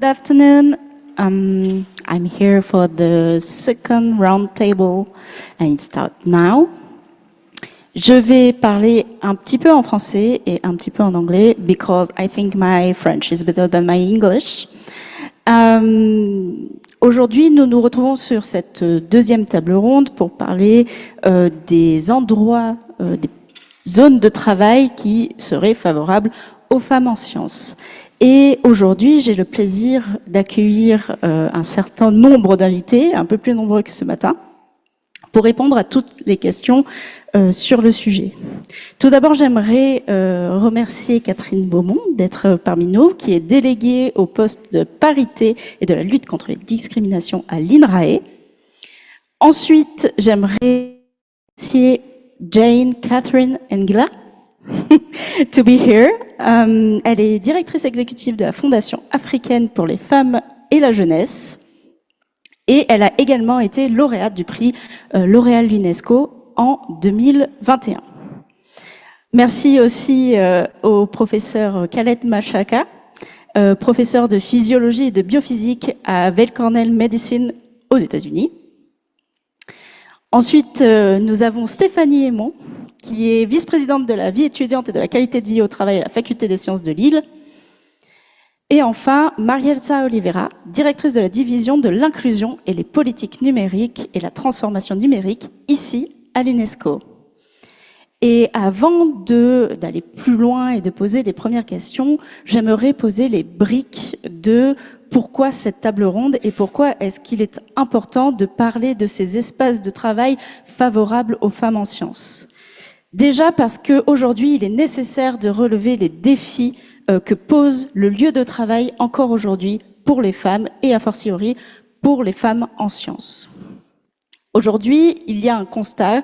Good afternoon. I'm here for the second roundtable and it starts now. Je vais parler un petit peu en français et un petit peu en anglais because I think my French is better than my English. Aujourd'hui, nous nous retrouvons sur cette deuxième table ronde pour parler des endroits, des zones de travail qui seraient favorables aux femmes en sciences. Et aujourd'hui, j'ai le plaisir d'accueillir un certain nombre d'invités, un peu plus nombreux que ce matin, pour répondre à toutes les questions sur le sujet. Tout d'abord, j'aimerais remercier Catherine Beaumont d'être parmi nous, qui est déléguée au poste de parité et de la lutte contre les discriminations à l'INRAE. Ensuite, j'aimerais remercier Jane Catherine Engla to be here. Elle est directrice exécutive de la Fondation africaine pour les femmes et la jeunesse. Et elle a également été lauréate du prix L'Oréal l'UNESCO en 2021. Merci aussi au professeur Khaled Machaka, professeur de physiologie et de biophysique à Weill Cornell Medicine aux États-Unis. Ensuite, nous avons Stéphanie Aymon, qui est vice-présidente de la vie étudiante et de la qualité de vie au travail à la Faculté des sciences de Lille. Et enfin, Marielza Oliveira, directrice de la division de l'inclusion et les politiques numériques et la transformation numérique, ici, à l'UNESCO. Et avant d'aller plus loin et de poser les premières questions, j'aimerais poser les briques de pourquoi cette table ronde et pourquoi est-ce qu'il est important de parler de ces espaces de travail favorables aux femmes en sciences. Déjà parce qu'aujourd'hui, il est nécessaire de relever les défis que pose le lieu de travail encore aujourd'hui pour les femmes et a fortiori pour les femmes en sciences. Aujourd'hui, il y a un constat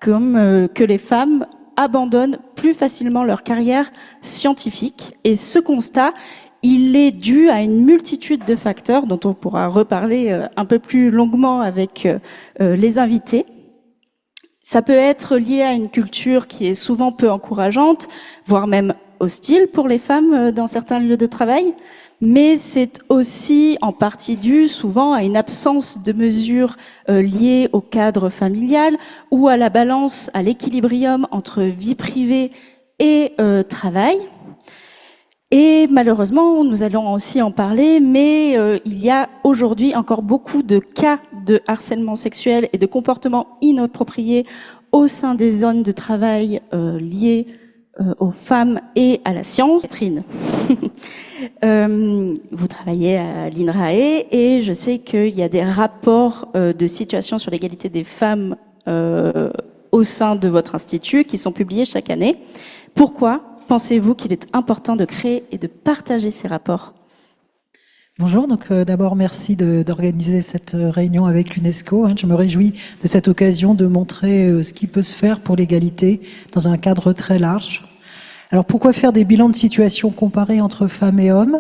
comme que les femmes abandonnent plus facilement leur carrière scientifique et ce constat, il est dû à une multitude de facteurs dont on pourra reparler un peu plus longuement avec les invités. Ça peut être lié à une culture qui est souvent peu encourageante, voire même hostile pour les femmes dans certains lieux de travail, mais c'est aussi en partie dû souvent à une absence de mesures liées au cadre familial ou à la balance, à l'équilibrium entre vie privée et travail. Et malheureusement, nous allons aussi en parler, mais il y a aujourd'hui encore beaucoup de cas de harcèlement sexuel et de comportements inappropriés au sein des zones de travail liées aux femmes et à la science. Catherine, vous travaillez à l'INRAE et je sais qu'il y a des rapports de situation sur l'égalité des femmes au sein de votre institut qui sont publiés chaque année. Pourquoi pensez-vous qu'il est important de créer et de partager ces rapports ? Bonjour, donc d'abord merci d'organiser cette réunion avec l'UNESCO. Je me réjouis de cette occasion de montrer ce qui peut se faire pour l'égalité dans un cadre très large. Alors pourquoi faire des bilans de situation comparés entre femmes et hommes ?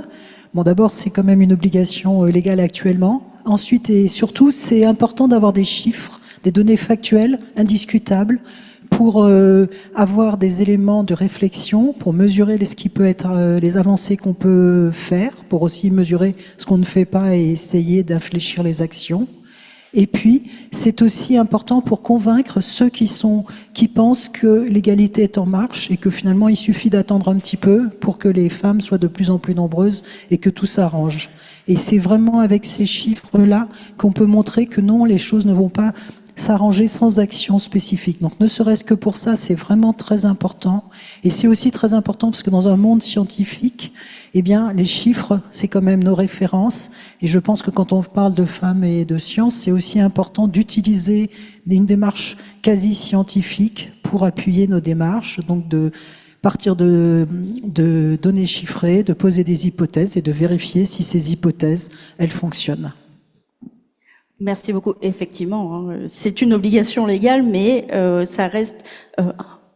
Bon, d'abord c'est quand même une obligation légale actuellement. Ensuite et surtout c'est important d'avoir des chiffres, des données factuelles, indiscutables, pour avoir des éléments de réflexion, pour mesurer ce qui peut être les avancées qu'on peut faire, pour aussi mesurer ce qu'on ne fait pas et essayer d'infléchir les actions. Et puis, c'est aussi important pour convaincre ceux qui pensent que l'égalité est en marche et que finalement, il suffit d'attendre un petit peu pour que les femmes soient de plus en plus nombreuses et que tout s'arrange. Et c'est vraiment avec ces chiffres-là qu'on peut montrer que non, les choses ne vont pas s'arranger sans action spécifique. Donc ne serait-ce que pour ça, c'est vraiment très important. Et c'est aussi très important parce que dans un monde scientifique, eh bien, les chiffres, c'est quand même nos références. Et je pense que quand on parle de femmes et de sciences, c'est aussi important d'utiliser une démarche quasi scientifique pour appuyer nos démarches. Donc de partir de données chiffrées, de poser des hypothèses et de vérifier si ces hypothèses, elles fonctionnent. Merci beaucoup. Effectivement, c'est une obligation légale, mais ça reste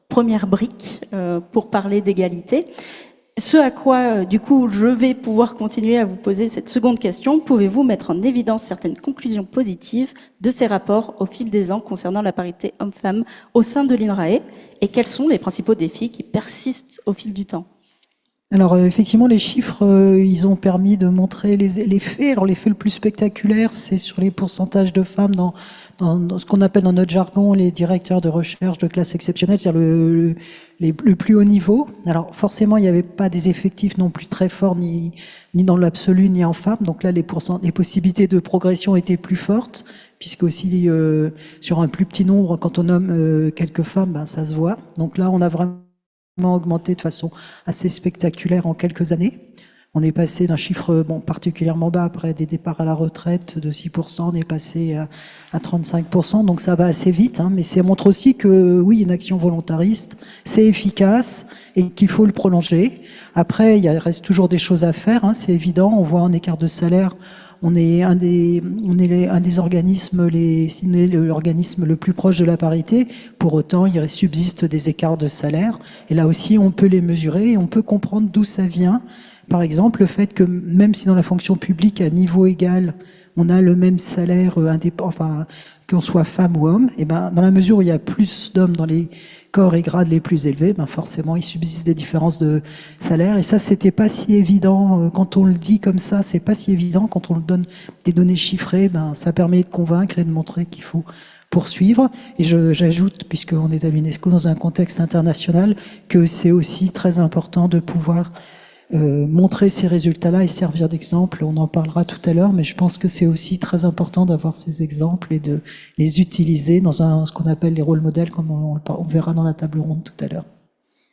première brique pour parler d'égalité. Ce à quoi, du coup, je vais pouvoir continuer à vous poser cette seconde question. Pouvez-vous mettre en évidence certaines conclusions positives de ces rapports au fil des ans concernant la parité homme-femme au sein de l'INRAE et quels sont les principaux défis qui persistent au fil du temps ? Alors effectivement, les chiffres, ils ont permis de montrer les faits. Alors les faits le plus spectaculaire, c'est sur les pourcentages de femmes dans ce qu'on appelle dans notre jargon les directeurs de recherche de classe exceptionnelle, c'est-à-dire le plus haut niveau. Alors forcément, il n'y avait pas des effectifs non plus très forts, ni dans l'absolu, ni en femmes. Donc là, les possibilités de progression étaient plus fortes, puisque aussi sur un plus petit nombre, quand on nomme quelques femmes, ben, ça se voit. Donc là, on a vraiment augmenté de façon assez spectaculaire en quelques années. On est passé d'un chiffre particulièrement bas après des départs à la retraite de 6%, on est passé à 35%, donc ça va assez vite, hein, mais ça montre aussi que oui, une action volontariste, c'est efficace et qu'il faut le prolonger. Après, il reste toujours des choses à faire, hein, c'est évident, on voit un écart de salaire. On est un des organismes, l'organisme le plus proche de la parité. Pour autant, il subsiste des écarts de salaire. Et là aussi, on peut les mesurer et on peut comprendre d'où ça vient. Par exemple, le fait que même si dans la fonction publique, à niveau égal, on a le même salaire, enfin, qu'on soit femme ou homme, et ben, dans la mesure où il y a plus d'hommes dans les corps et grades les plus élevés, ben forcément, il subsiste des différences de salaire. Et ça, c'était pas si évident. Quand on le dit comme ça, c'est pas si évident. Quand on le donne des données chiffrées, ben, ça permet de convaincre et de montrer qu'il faut poursuivre. Et j'ajoute, puisqu'on est à l'UNESCO dans un contexte international, que c'est aussi très important de pouvoir montrer ces résultats-là et servir d'exemple. On en parlera tout à l'heure, mais je pense que c'est aussi très important d'avoir ces exemples et de les utiliser dans ce qu'on appelle les rôles modèles, comme on verra dans la table ronde tout à l'heure.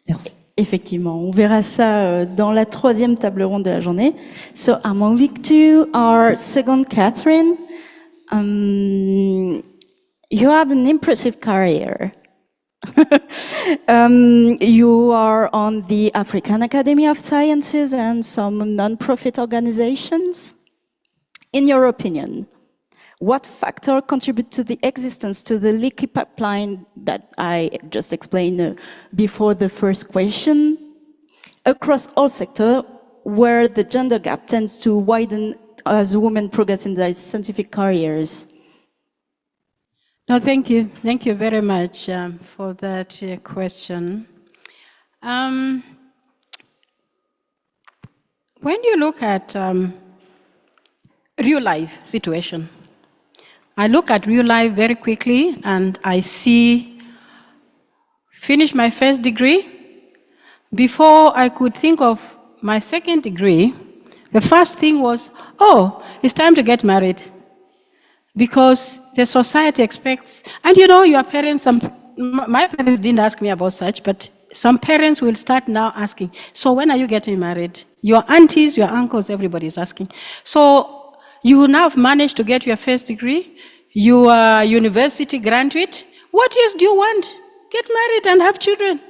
Merci. Effectivement, on verra ça dans la troisième table ronde de la journée. So I'm moving to our second Catherine. You had an impressive career. You are on the African Academy of Sciences and some non-profit organizations. In your opinion, what factor contribute to the existence to the leaky pipeline that I just explained before the first question across all sectors where the gender gap tends to widen as women progress in their scientific careers? No, thank you. Thank you very much for that question. When you look at real life situation, I look at real life very quickly and I see, finish my first degree. Before I could think of my second degree, the first thing was, oh, it's time to get married. Because the society expects, and you know, your parents, my parents didn't ask me about such, but some parents will start now asking, so when are you getting married? Your aunties, your uncles, everybody's asking. So you now have managed to get your first degree, you are university graduate, what else do you want? Get married and have children.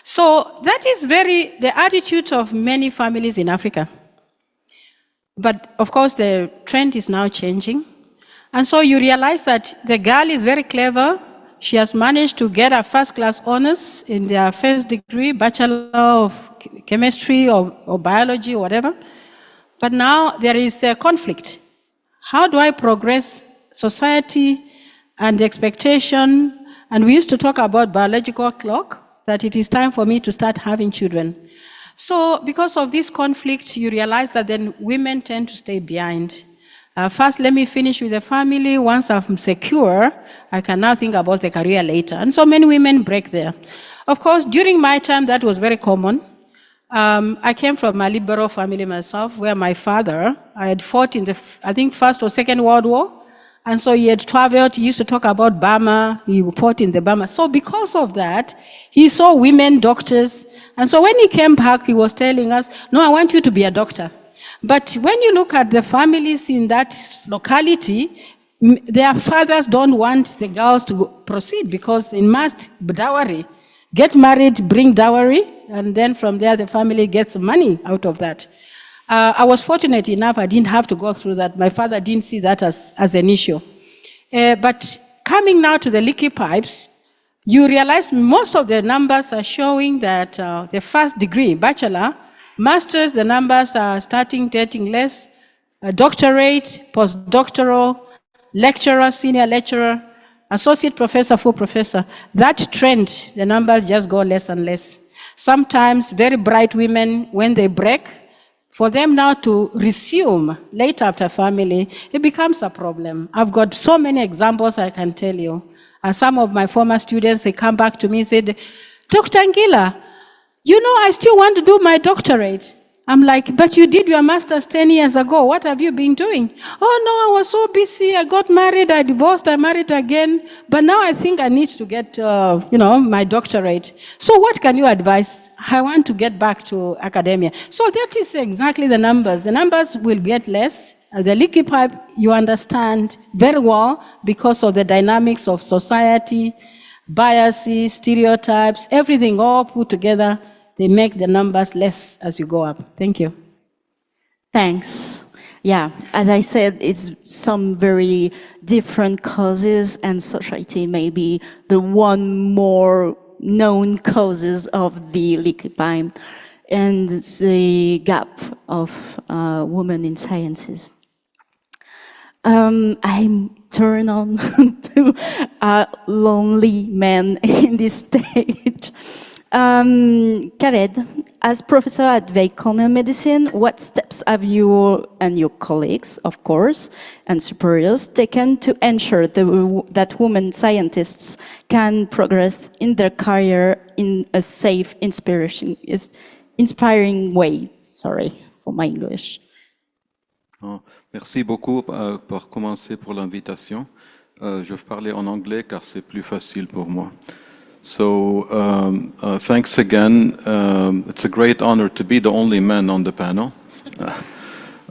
So that is the attitude of many families in Africa. But of course, the trend is now changing. And so you realize that the girl is very clever. She has managed to get a first-class honors in their first degree, Bachelor of Chemistry or Biology or whatever. But now there is a conflict. How do I progress society and the expectation? And we used to talk about biological clock, that it is time for me to start having children. So because of this conflict, you realize that then women tend to stay behind. First, let me finish with the family. Once I'm secure, I can now think about the career later. And so many women break there. Of course, during my time, that was very common. I came from a liberal family myself, where my father, I had fought in the, I think, First or Second World War. And so he had traveled, he used to talk about Burma, he fought in the Burma. So because of that, he saw women doctors. And so when he came back, he was telling us, no, I want you to be a doctor. But when you look at the families in that locality, their fathers don't want the girls to proceed because they must dowry. Get married, bring dowry, and then from there the family gets money out of that. I was fortunate enough, I didn't have to go through that. My father didn't see that as an issue. But coming now to the leaky pipes, you realize most of the numbers are showing that the first degree, bachelor, masters, the numbers are getting less. Doctorate, postdoctoral, lecturer, senior lecturer, associate professor, full professor. That trend, the numbers just go less and less. Sometimes very bright women, when they break, for them now to resume later after family, it becomes a problem. I've got so many examples I can tell you. Some of my former students, they come back to me and said, Dr. Angela, you know, I still want to do my doctorate. I'm like, but you did your master's 10 years ago. What have you been doing? Oh, no, I was so busy. I got married, I divorced, I married again. But now I think I need to get, my doctorate. So what can you advise? I want to get back to academia. So that is exactly the numbers. The numbers will get less. The leaky pipe, you understand very well because of the dynamics of society, biases, stereotypes, everything all put together. They make the numbers less as you go up. Thank you. Thanks. Yeah, as I said, it's some very different causes, and society may be the one more known causes of the leaky pipe and the gap of women in sciences. I'm turned on to a lonely man in this stage. Khaled, as professor at Weill Cornell Medicine, what steps have you and your colleagues, of course, and superiors taken to ensure that women scientists can progress in their career in a safe, inspiring way? Sorry for my English. Merci beaucoup pour commencer pour l'invitation. Je vais parler en anglais car c'est plus facile pour moi. So thanks again. It's a great honor to be the only man on the panel.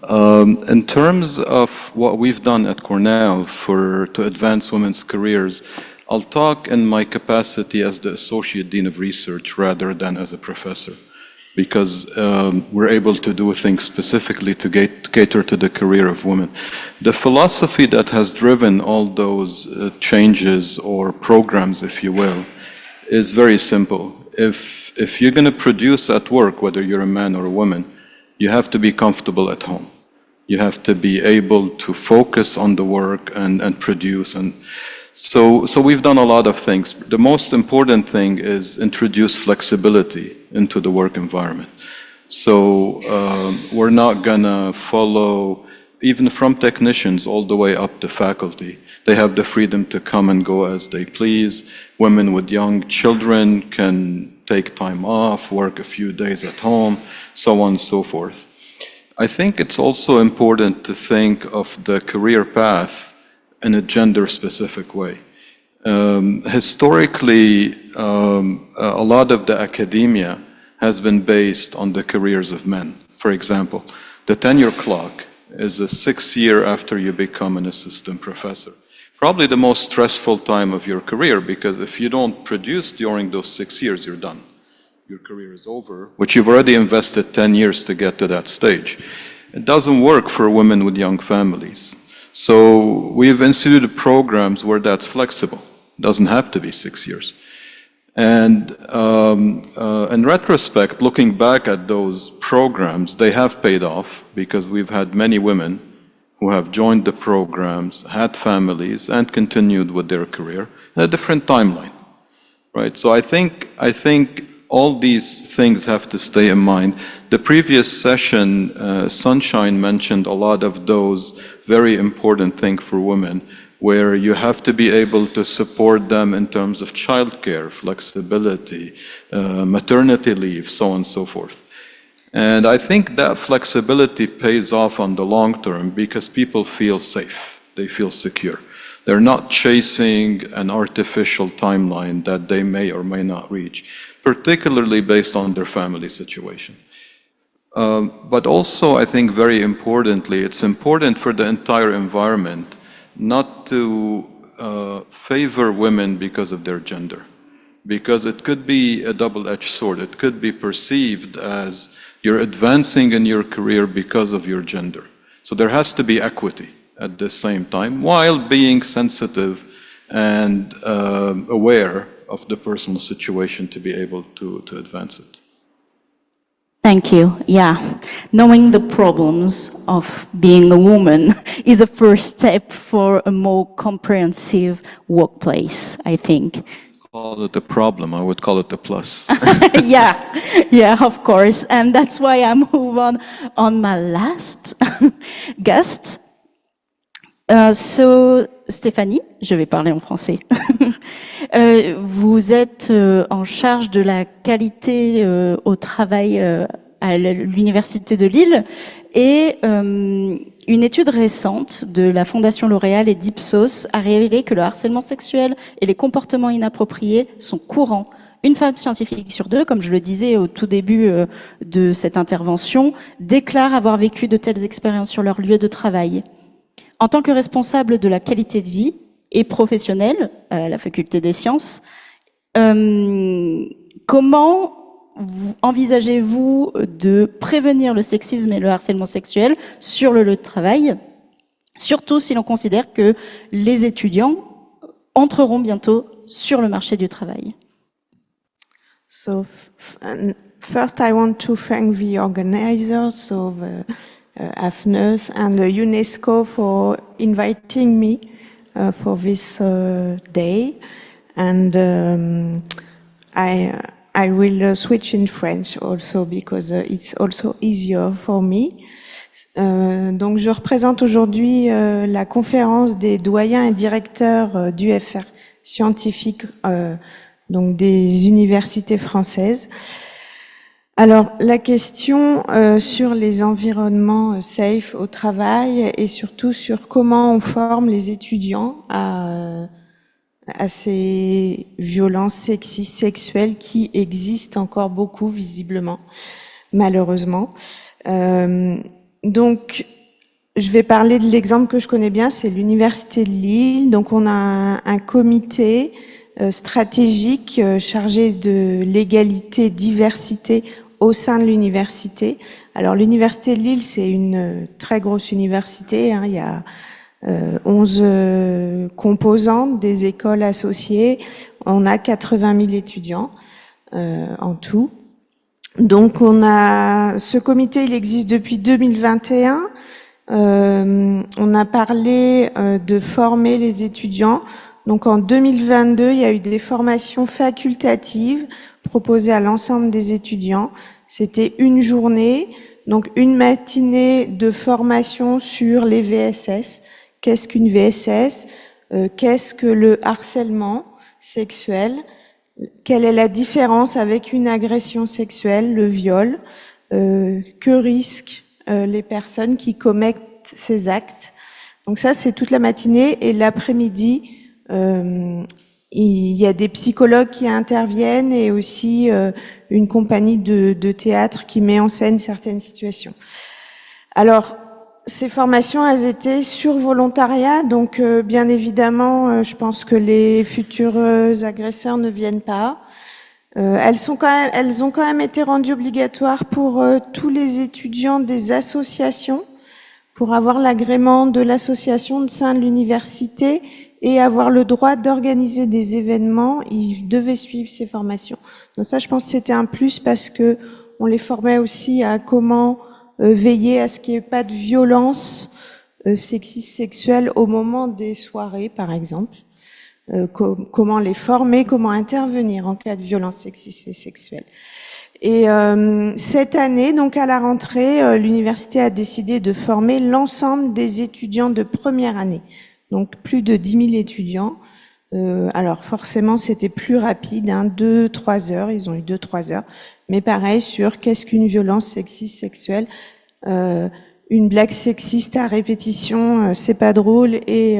In terms of what we've done at Cornell to advance women's careers, I'll talk in my capacity as the Associate Dean of Research rather than as a professor, because we're able to do things specifically to cater to the career of women. The philosophy that has driven all those changes or programs, if you will, is very simple. If you're going to produce at work, whether you're a man or a woman, you have to be comfortable at home. You have to be able to focus on the work and produce. And so we've done a lot of things. The most important thing is introduce flexibility into the work environment. So we're not going to follow, even from technicians all the way up to faculty. They have the freedom to come and go as they please. Women with young children can take time off, work a few days at home, so on and so forth. I think it's also important to think of the career path in a gender-specific way. Historically, a lot of the academia has been based on the careers of men. For example, the tenure clock is a 6 year after you become an assistant professor. Probably the most stressful time of your career, because if you don't produce during those 6 years, you're done. Your career is over, which you've already invested 10 years to get to that stage. It doesn't work for women with young families. So we've instituted programs where that's flexible. It doesn't have to be 6 years. And in retrospect, looking back at those programs, they have paid off because we've had many women who have joined the programs, had families, and continued with their career in a different timeline, right? So I think all these things have to stay in mind. The previous session, Sunshine mentioned a lot of those very important things for women, where you have to be able to support them in terms of childcare, flexibility, maternity leave, so on and so forth. And I think that flexibility pays off on the long term because people feel safe, they feel secure. They're not chasing an artificial timeline that they may or may not reach, particularly based on their family situation. But also, I think very importantly, it's important for the entire environment not to favor women because of their gender, because it could be a double-edged sword. It could be perceived as you're advancing in your career because of your gender. So there has to be equity at the same time, while being sensitive and aware of the personal situation to be able to advance it. Thank you. Yeah, knowing the problems of being a woman is a first step for a more comprehensive workplace, I think. call it a problem, I would call it a plus. yeah, of course. And that's why I move on my last guest. So, Stéphanie, je vais parler en français. Vous êtes en charge de la qualité au travail à l'Université de Lille et une étude récente de la Fondation L'Oréal et d'Ipsos a révélé que le harcèlement sexuel et les comportements inappropriés sont courants. Une femme scientifique sur deux, comme je le disais au tout début de cette intervention, déclare avoir vécu de telles expériences sur leur lieu de travail. En tant que responsable de la qualité de vie et professionnelle à la Faculté des Sciences, comment envisagez-vous de prévenir le sexisme et le harcèlement sexuel sur le lieu de travail, surtout si l'on considère que les étudiants entreront bientôt sur le marché du travail? So first I want to thank the organizers of AFNUS and the UNESCO for inviting me for this day, and I will switch in French also because it's also easier for me. Donc je représente aujourd'hui la conférence des doyens et directeurs d'UFR scientifiques, donc des universités françaises. Alors, la question sur les environnements safe au travail et surtout sur comment on forme les étudiants à ces violences sexistes, sexuelles qui existent encore beaucoup, visiblement, malheureusement. Donc, je vais parler de l'exemple que je connais bien, c'est l'Université de Lille. Donc, on a un comité stratégique chargé de l'égalité, diversité au sein de l'université. Alors l'université de Lille, c'est une très grosse université, hein, il y a 11 composantes, des écoles associées, on a 80 000 étudiants en tout. Donc on a ce comité, il existe depuis 2021. On a parlé de former les étudiants. Donc en 2022, il y a eu des formations facultatives proposées à l'ensemble des étudiants. C'était une journée, donc une matinée de formation sur les VSS. Qu'est-ce qu'une VSS? Qu'est-ce que le harcèlement sexuel? Quelle est la différence avec une agression sexuelle, le viol? Que risquent les personnes qui commettent ces actes? Donc ça, c'est toute la matinée, et l'après-midi, il y a des psychologues qui interviennent et aussi une compagnie de théâtre qui met en scène certaines situations. Alors, ces formations, elles étaient sur volontariat, donc bien évidemment, je pense que les futurs agresseurs ne viennent pas. Elles ont quand même été rendues obligatoires pour tous les étudiants des associations, pour avoir l'agrément de l'association au sein de l'université et avoir le droit d'organiser des événements. Ils devaient suivre ces formations. Donc ça, je pense que c'était un plus parce que on les formait aussi à comment veiller à ce qu'il n'y ait pas de violence sexiste, sexuelle au moment des soirées, par exemple. Comment les former, comment intervenir en cas de violence sexiste et sexuelle. Et cette année, donc à la rentrée, l'université a décidé de former l'ensemble des étudiants de première année. Donc plus de 10 000 étudiants. Alors forcément, c'était plus rapide, 2-3 heures, ils ont eu 2-3 heures. Mais pareil, sur qu'est-ce qu'une violence sexiste, sexuelle. Une blague sexiste à répétition, c'est pas drôle, et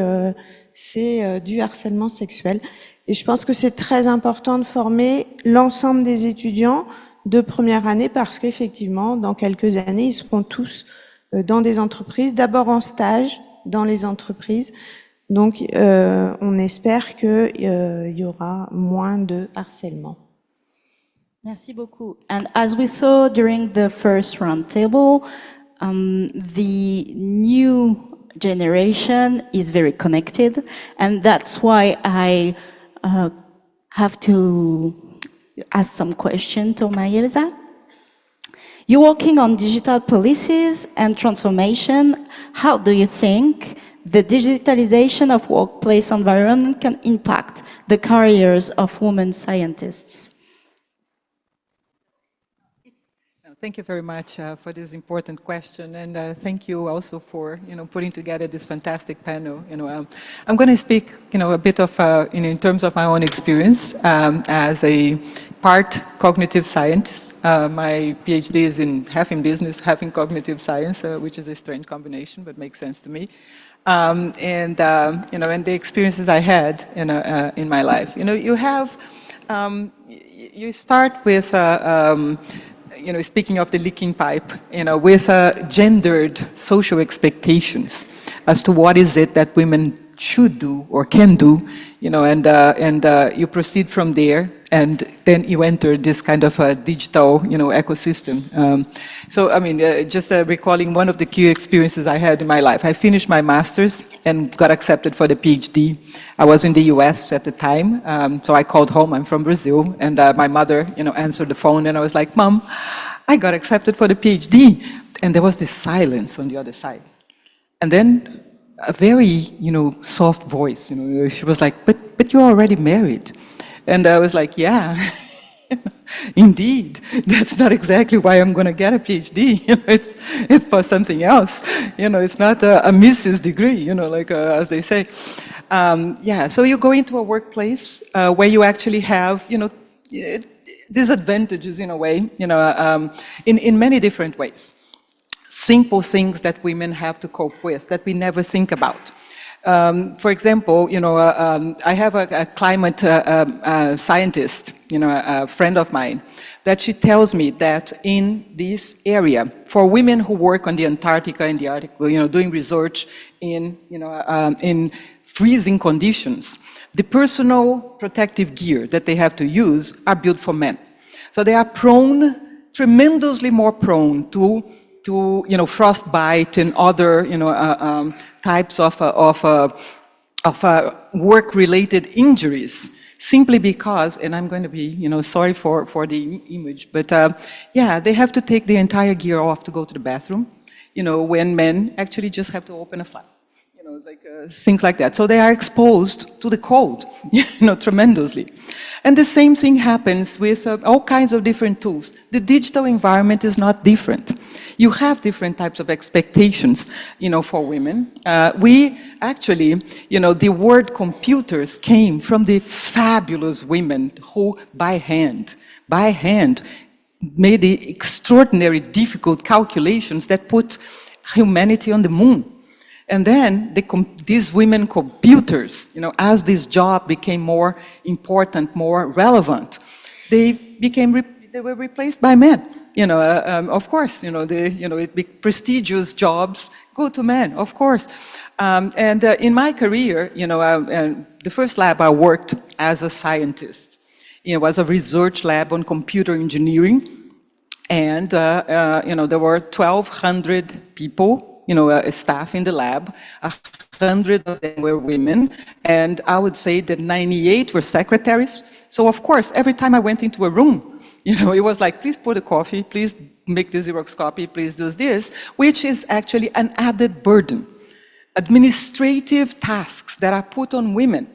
c'est du harcèlement sexuel. Et je pense que c'est très important de former l'ensemble des étudiants de première année parce qu'effectivement, dans quelques années, ils seront tous dans des entreprises, d'abord en stage dans les entreprises. Donc, on espère qu'il y aura moins de harcèlement. Merci beaucoup. And as we saw during the first roundtable, the new generation is very connected, and that's why I have to ask some questions to Maëlza. You're working on digital policies and transformation. How do you think the digitalization of workplace environment can impact the careers of women scientists? Thank you very much for this important question, and thank you also for putting together this fantastic panel. I'm going to speak a bit of in terms of my own experience as a part cognitive scientist. My PhD is half in business, half in cognitive science, which is a strange combination, but makes sense to me. And the experiences I had in my life. You start with. Speaking of the leaking pipe, with gendered social expectations as to what is it that women should do or can do, and you proceed from there, and then you enter this kind of a digital, ecosystem. Just recalling one of the key experiences I had in my life. I finished my master's and got accepted for the PhD. I was in the US at the time, so I called home. I'm from Brazil, and my mother, answered the phone, and I was like, "Mom, I got accepted for the PhD," and there was this silence on the other side, and then a very, soft voice. She was like, "But you're already married," and I was like, "Yeah." Indeed, that's not exactly why I'm going to get a PhD. It's for something else. It's not a Mrs. degree. As they say. So you go into a workplace where you actually have, disadvantages in a way. In many different ways. Simple things that women have to cope with that we never think about. For example, I have a climate scientist, a friend of mine, that she tells me that in this area, for women who work on the Antarctica and the Arctic, doing research in freezing conditions, the personal protective gear that they have to use are built for men. So they are tremendously more prone to frostbite and other, types of work-related injuries, simply because, and I'm going to be, sorry for the image, but they have to take the entire gear off to go to the bathroom, when men actually just have to open a flap. Things like that. So they are exposed to the cold, tremendously. And the same thing happens with all kinds of different tools. The digital environment is not different. You have different types of expectations, for women. We actually, the word computers came from the fabulous women who, by hand, made the extraordinary difficult calculations that put humanity on the moon. And then these women computers, as this job became more important, more relevant, they were replaced by men. Of course, prestigious jobs go to men, of course. In my career, the first lab I worked as a scientist, was a research lab on computer engineering, and there were 1,200 people. Staff in the lab, 100 of them were women, and I would say that 98 were secretaries. So of course, every time I went into a room, it was like, please pour the coffee, please make the Xerox copy, please do this, which is actually an added burden. Administrative tasks that are put on women,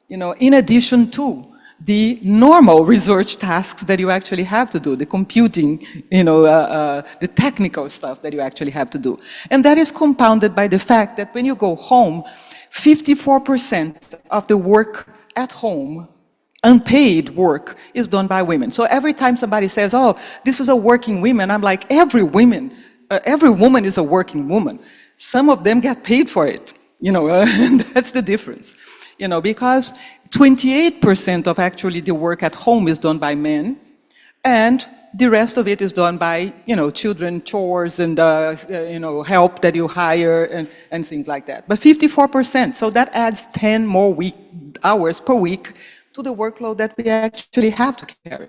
in addition to the normal research tasks that you actually have to do, the computing, the technical stuff that you actually have to do. And that is compounded by the fact that when you go home, 54% of the work at home, unpaid work, is done by women. So every time somebody says, "Oh, this is a working woman," I'm like, every woman is a working woman. Some of them get paid for it, and that's the difference. Because 28% of actually the work at home is done by men, and the rest of it is done by, children, chores, and, help that you hire, and things like that. But 54%, so that adds 10 more hours per week to the workload that we actually have to carry.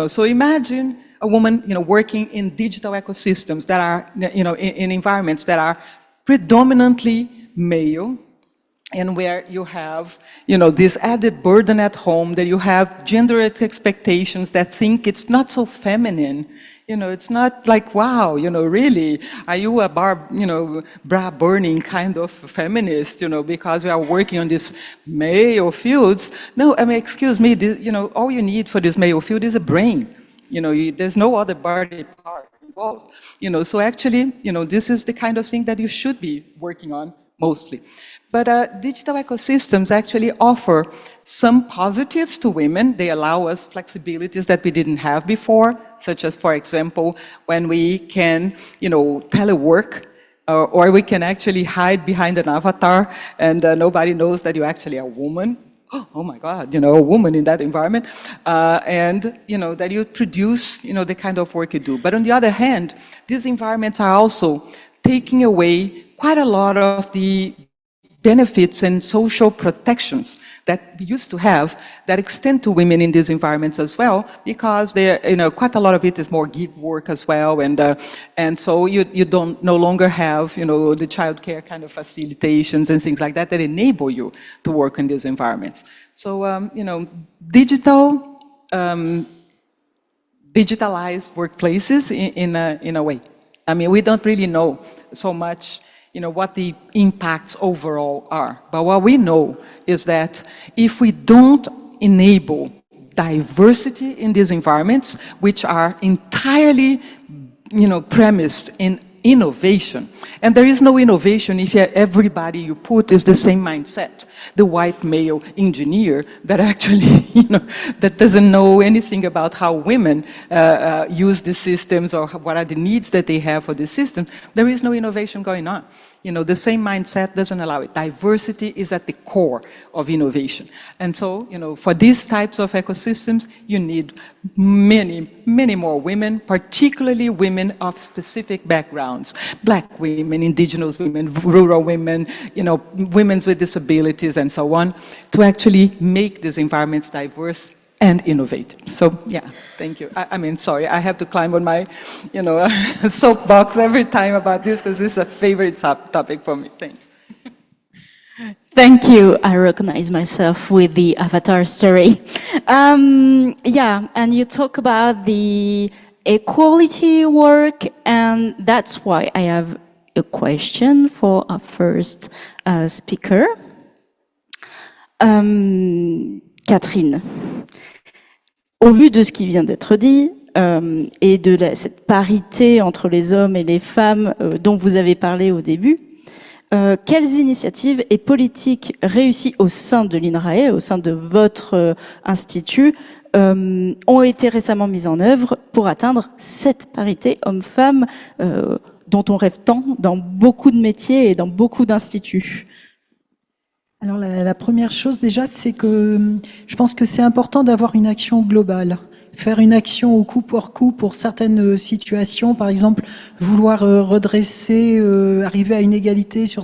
So imagine a woman, working in digital ecosystems that are, in environments that are predominantly male, and where you have, this added burden at home, that you have gender expectations that think it's not so feminine. It's not like, wow, really, are you a bra burning kind of feminist, because we are working on these male fields? No, I mean, excuse me, all you need for this male field is a brain. There's no other body part involved. So actually, this is the kind of thing that you should be working on mostly. But digital ecosystems actually offer some positives to women. They allow us flexibilities that we didn't have before, such as, for example, when we can, telework, or we can actually hide behind an avatar and nobody knows that you're actually a woman. Oh my God, a woman in that environment, and that you produce, the kind of work you do. But on the other hand, these environments are also taking away quite a lot of the benefits and social protections that we used to have that extend to women in these environments as well, because quite a lot of it is more gig work as well, and so you don't no longer have the childcare kind of facilitations and things like that enable you to work in these environments. So digitalized workplaces in a way. I mean, we don't really know so much what the impacts overall are. But what we know is that if we don't enable diversity in these environments, which are entirely, premised in innovation, and there is no innovation if everybody you put is the same mindset. The white male engineer that actually, that doesn't know anything about how women use the systems or what are the needs that they have for the system, there is no innovation going on. The same mindset doesn't allow it. Diversity is at the core of innovation. And so, for these types of ecosystems, you need many, many more women, particularly women of specific backgrounds. Black women, indigenous women, rural women, women with disabilities and so on, to actually make these environments diverse and innovate. So, yeah, thank you. I mean, sorry, I have to climb on my, soapbox every time about this because this is a favorite topic for me. Thanks. Thank you. I recognize myself with the avatar story. Yeah, and you talk about the equality work, and that's why I have a question for our first speaker. Catherine, au vu de ce qui vient d'être dit et de cette parité entre les hommes et les femmes dont vous avez parlé au début, quelles initiatives et politiques réussies au sein de l'INRAE, au sein de votre institut, ont été récemment mises en œuvre pour atteindre cette parité homme-femme dont on rêve tant dans beaucoup de métiers et dans beaucoup d'instituts? Alors la première chose déjà, c'est que je pense que c'est important d'avoir une action globale. Faire une action au coup pour certaines situations, par exemple vouloir redresser, arriver à une égalité sur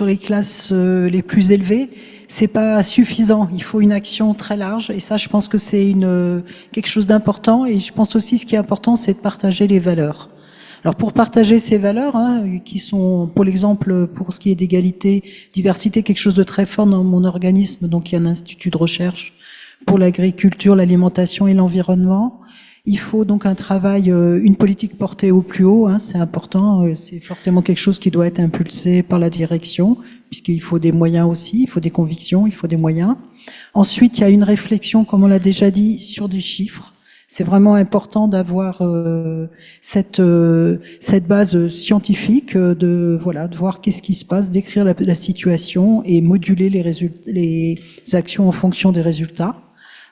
les classes les plus élevées, c'est pas suffisant. Il faut une action très large, et ça, je pense que c'est quelque chose d'important. Et je pense aussi, ce qui est important, c'est de partager les valeurs. Alors pour partager ces valeurs, qui sont, pour l'exemple, pour ce qui est d'égalité, diversité, quelque chose de très fort dans mon organisme, donc il y a un institut de recherche pour l'agriculture, l'alimentation et l'environnement. Il faut donc un travail, une politique portée au plus haut, c'est important, c'est forcément quelque chose qui doit être impulsé par la direction, puisqu'il faut des moyens aussi, il faut des convictions, il faut des moyens. Ensuite, il y a une réflexion, comme on l'a déjà dit, sur des chiffres. C'est vraiment important d'avoir cette base scientifique, de voir qu'est-ce qui se passe, décrire la situation et moduler les actions en fonction des résultats.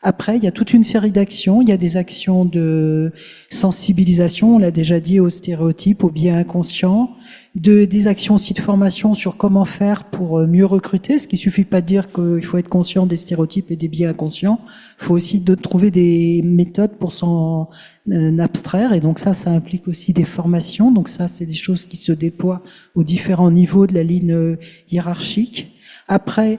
Après, il y a toute une série d'actions. Il y a des actions de sensibilisation, on l'a déjà dit, aux stéréotypes, aux biais inconscients, des actions aussi de formation sur comment faire pour mieux recruter, ce qui suffit pas de dire qu'il faut être conscient des stéréotypes et des biais inconscients. Il faut aussi trouver des méthodes pour s'en abstraire, et donc ça implique aussi des formations. Donc ça, c'est des choses qui se déploient aux différents niveaux de la ligne hiérarchique. Après,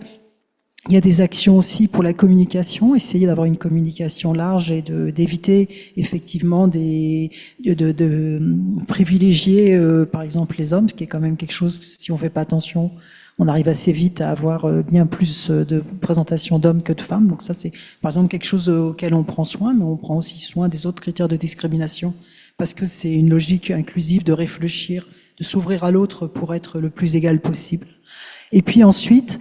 Il y a des actions aussi pour la communication, essayer d'avoir une communication large et d'éviter effectivement de privilégier par exemple les hommes, ce qui est quand même quelque chose, si on fait pas attention, on arrive assez vite à avoir bien plus de présentation d'hommes que de femmes. Donc ça c'est par exemple quelque chose auquel on prend soin, mais on prend aussi soin des autres critères de discrimination, parce que c'est une logique inclusive de réfléchir, de s'ouvrir à l'autre pour être le plus égal possible. Et puis ensuite,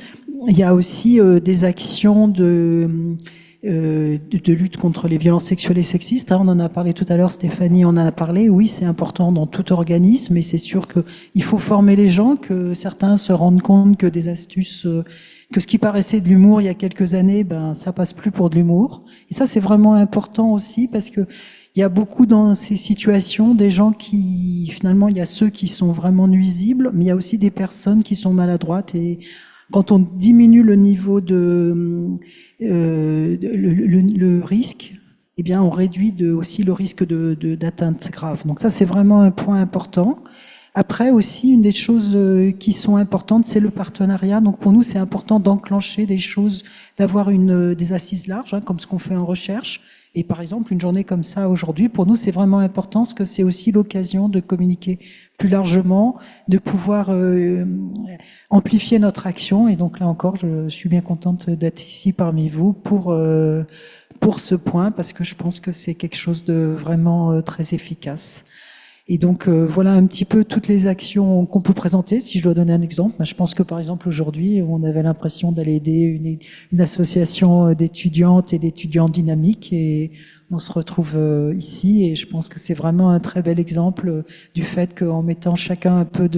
il y a aussi des actions de lutte contre les violences sexuelles et sexistes. On en a parlé tout à l'heure, Stéphanie en a parlé. Oui, c'est important dans tout organisme, et c'est sûr qu'il faut former les gens, que certains se rendent compte que des astuces, que ce qui paraissait de l'humour il y a quelques années, ben ça passe plus pour de l'humour. Et ça, c'est vraiment important aussi, parce que il y a beaucoup dans ces situations des gens qui, finalement, il y a ceux qui sont vraiment nuisibles, mais il y a aussi des personnes qui sont maladroites, et quand on diminue le niveau le risque, eh bien, on réduit aussi le risque d'atteinte grave. Donc ça, c'est vraiment un point important. Après aussi, une des choses qui sont importantes, c'est le partenariat. Donc pour nous, c'est important d'enclencher des choses, d'avoir des assises larges, comme ce qu'on fait en recherche. Et par exemple, une journée comme ça aujourd'hui, pour nous, c'est vraiment important, parce que c'est aussi l'occasion de communiquer plus largement, de pouvoir amplifier notre action. Et donc là encore, je suis bien contente d'être ici parmi vous pour ce point, parce que je pense que c'est quelque chose de vraiment très efficace. Et donc voilà un petit peu toutes les actions qu'on peut présenter. Si je dois donner un exemple, je pense que par exemple aujourd'hui, on avait l'impression d'aller aider une association d'étudiantes et d'étudiants dynamiques, et on se retrouve ici, et je pense que c'est vraiment un très bel exemple du fait qu'en mettant chacun un peu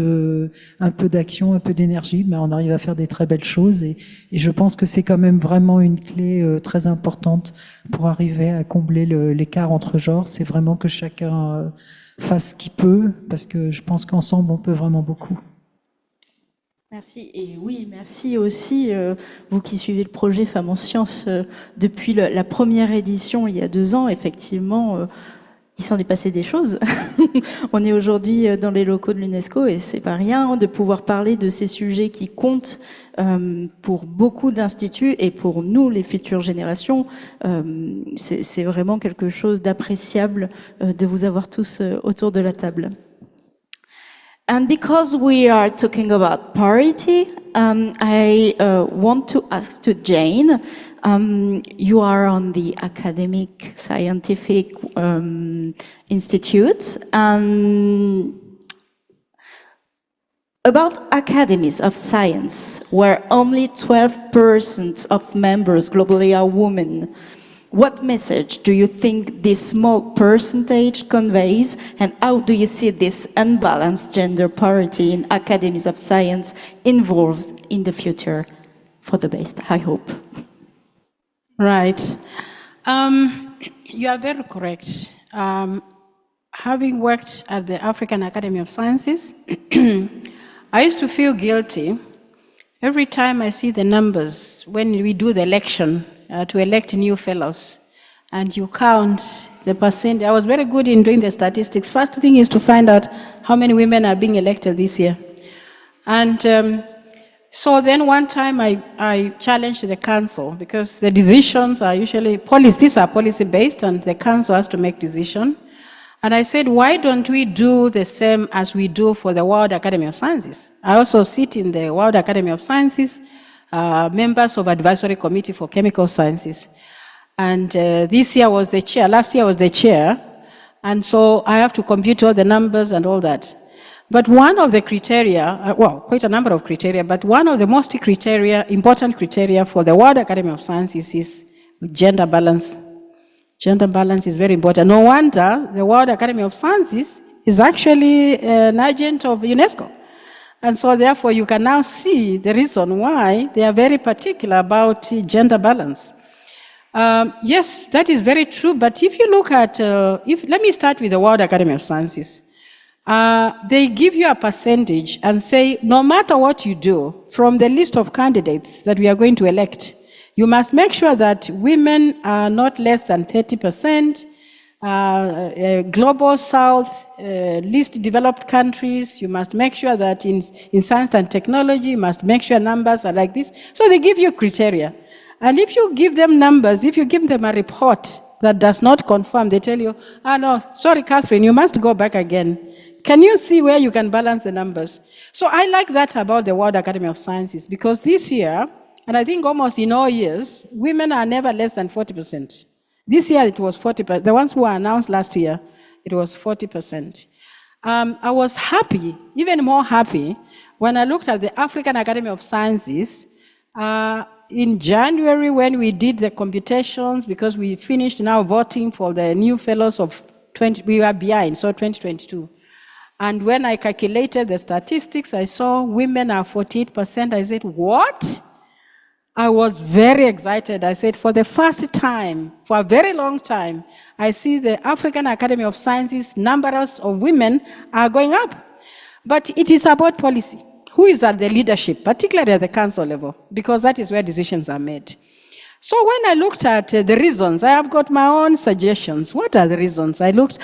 d'action, un peu d'énergie, on arrive à faire des très belles choses, et je pense que c'est quand même vraiment une clé très importante pour arriver à combler l'écart entre genres. C'est vraiment que chacun fasse ce qu'il peut, parce que je pense qu'ensemble, on peut vraiment beaucoup. Merci. Et oui, merci aussi, vous qui suivez le projet Femmes en Sciences depuis la première édition il y a 2 ans. Effectivement, il s'en est passé des choses. On est aujourd'hui dans les locaux de l'UNESCO, et c'est pas rien de pouvoir parler de ces sujets qui comptent pour beaucoup d'instituts, et pour nous, les futures générations, c'est vraiment quelque chose d'appréciable de vous avoir tous autour de la table. And because we are talking about parity, I want to ask to Jane, you are on the academic scientific institute, and about academies of science, where only 12% of members globally are women. What message do you think this small percentage conveys, and how do you see this unbalanced gender parity in academies of science involved in the future for the best, I hope? Right. You are very correct. Having worked at the African Academy of Sciences, I used to feel guilty every time I see the numbers when we do the election to elect new fellows, and you count the percent. I was very good in doing the statistics. First thing is to find out how many women are being elected this year. And so then one time I challenged the council, because the decisions are usually these are policy based, and the council has to make decisions. And I said, why don't we do the same as we do for the World Academy of Sciences? I also sit in the World Academy of Sciences, members of Advisory Committee for Chemical Sciences. And this year was the chair, last year was the chair, and so I have to compute all the numbers and all that. But one of the criteria, quite a number of criteria, but one of the most important criteria for the World Academy of Sciences is gender balance. Gender balance is very important. No wonder the World Academy of Sciences is actually an agent of UNESCO. And so therefore you can now see the reason why they are very particular about gender balance. Yes, that is very true, but if you look at, let me start with the World Academy of Sciences. They give you a percentage and say, no matter what you do, from the list of candidates that we are going to elect, you must make sure that women are not less than 30%, global south, least developed countries, you must make sure that in science and technology, you must make sure numbers are like this. So they give you criteria. And if you give them numbers, if you give them a report that does not confirm, they tell you, no, sorry, Catherine, you must go back again. Can you see where you can balance the numbers? So I like that about the World Academy of Sciences, because this year, and I think almost in all years, women are never less than 40%. This year it was 40%. The ones who were announced last year, it was 40%. I was happy, even more happy, when I looked at the African Academy of Sciences in January when we did the computations, because we finished now voting for the new fellows of we were behind, so 2022. And when I calculated the statistics, I saw women are 48%. I said, what? I was very excited. I said, for the first time, for a very long time, I see the African Academy of Sciences, numbers of women are going up. But it is about policy. Who is at the leadership, particularly at the council level, because that is where decisions are made. So when I looked at the reasons, I have got my own suggestions. What are the reasons? I looked,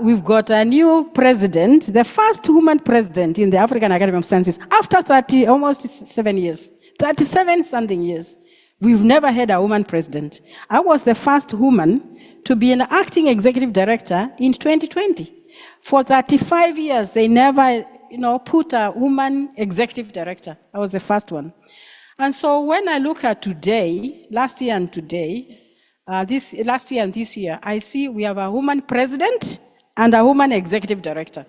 we've got a new president, the first woman president in the African Academy of Sciences, after almost 7 years. 37-something years. We've never had a woman president. I was the first woman to be an acting executive director in 2020. For 35 years, they never, put a woman executive director. I was the first one. And so when I look at today, last year and today, last year and this year, I see we have a woman president and a woman executive director,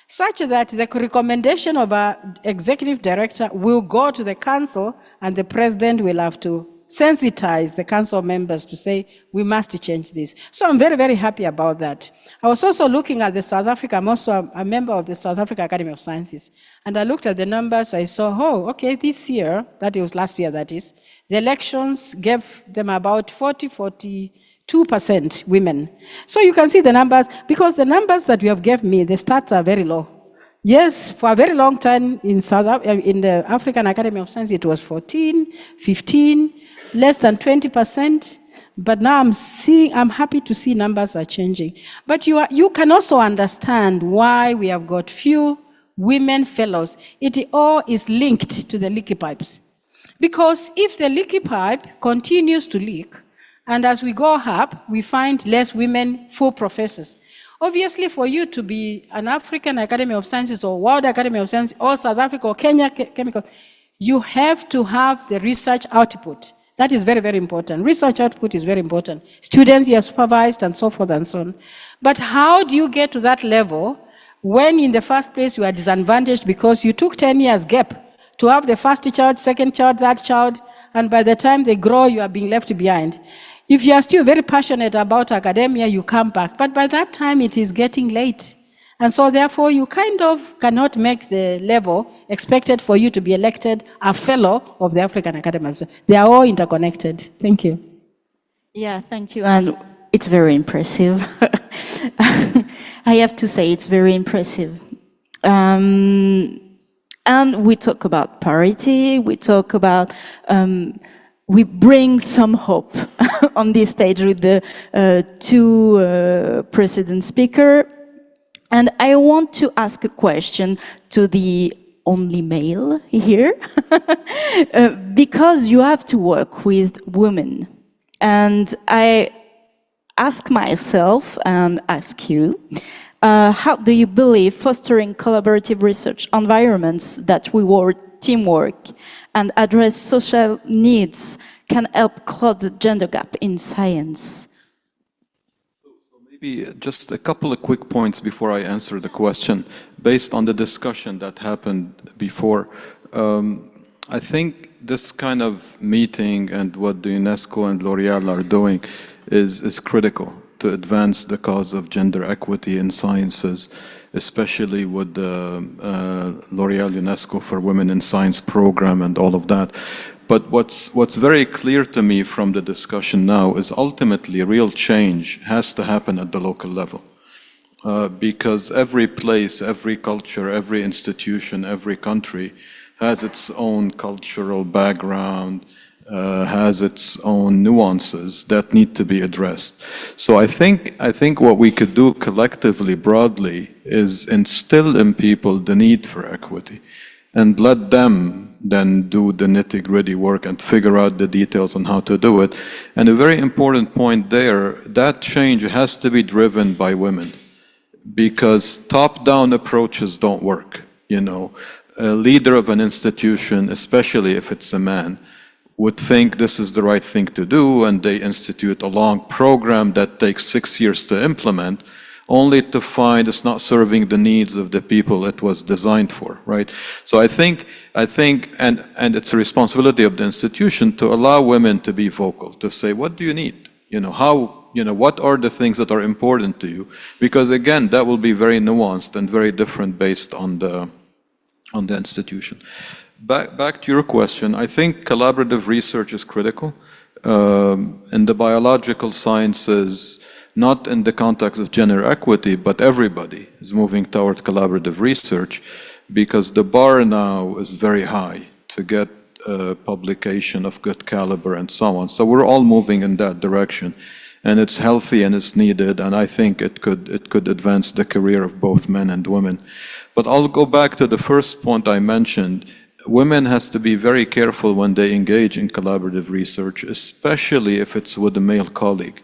such that the recommendation of an executive director will go to the council and the president will have to sensitize the council members to say, we must change this. So I'm very, very happy about that. I was also looking at the South Africa, I'm also a member of the South Africa Academy of Sciences, and I looked at the numbers, I saw, okay, this year, that was last year that is, the elections gave them about 42% women. So you can see the numbers, because the numbers that you have given me, the stats are very low. Yes, for a very long time in the African Academy of Science, it was 14, 15, less than 20%. But now I'm happy to see numbers are changing. But you can also understand why we have got few women fellows. It all is linked to the leaky pipes. Because if the leaky pipe continues to leak, and as we go up, we find less women full professors. Obviously, for you to be an African Academy of Sciences or World Academy of Sciences or South Africa or Kenya Chemical, you have to have the research output. That is very, very important. Research output is very important. Students are supervised and so forth and so on. But how do you get to that level when in the first place you are disadvantaged because you took 10 years gap to have the first child, second child, third child, and by the time they grow, you are being left behind. If you are still very passionate about academia, you come back. But by that time, it is getting late. And so therefore, you kind of cannot make the level expected for you to be elected a fellow of the African Academy of Sciences. They are all interconnected. Thank you. Yeah, thank you. And it's very impressive. I have to say it's very impressive. And we talk about parity, we talk about, we bring some hope on this stage with the two precedent speakers. And I want to ask a question to the only male here, because you have to work with women. And I ask myself and ask you, how do you believe fostering collaborative research environments that reward teamwork and address social needs can help close the gender gap in science? Maybe just a couple of quick points before I answer the question. Based on the discussion that happened before, I think this kind of meeting and what the UNESCO and L'Oréal are doing is critical to advance the cause of gender equity in sciences, especially with the L'Oréal UNESCO for Women in Science program and all of that. But what's very clear to me from the discussion now is ultimately real change has to happen at the local level. Because every place, every culture, every institution, every country has its own cultural background, has its own nuances that need to be addressed. So I think what we could do collectively, broadly, is instill in people the need for equity and let them then do the nitty-gritty work and figure out the details on how to do it. And a very important point there, that change has to be driven by women, because top-down approaches don't work. You know, a leader of an institution, especially if it's a man, would think this is the right thing to do, and they institute a long program that takes 6 years to implement, only to find it's not serving the needs of the people it was designed for, right? So I think, and it's a responsibility of the institution to allow women to be vocal, to say, what do you need? You know, what are the things that are important to you? Because again, that will be very nuanced and very different based on the institution. Back to your question, I think collaborative research is critical. In the biological sciences, not in the context of gender equity, but everybody is moving toward collaborative research, because the bar now is very high to get publication of good caliber and so on. So we're all moving in that direction, and it's healthy and it's needed, and I think it could advance the career of both men and women. But I'll go back to the first point I mentioned. Women has to be very careful when they engage in collaborative research, especially if it's with a male colleague.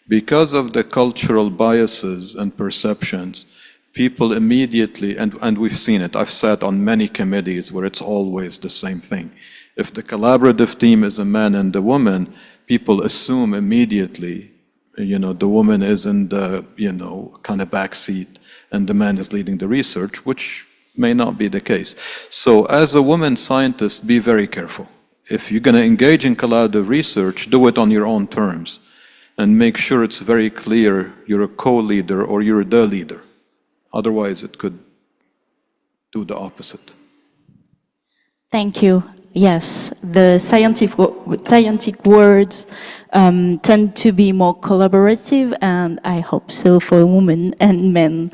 Because of the cultural biases and perceptions, people immediately, and we've seen it, I've sat on many committees where it's always the same thing. If the collaborative team is a man and a woman, people assume immediately, you know, the woman is in the, you know, kind of back seat and the man is leading the research, which may not be the case. So as a woman scientist, be very careful. If you're going to engage in collaborative research, do it on your own terms and make sure it's very clear you're a co-leader or you're the leader. Otherwise, it could do the opposite. Thank you. Yes, the scientific words tend to be more collaborative, and I hope so for women and men.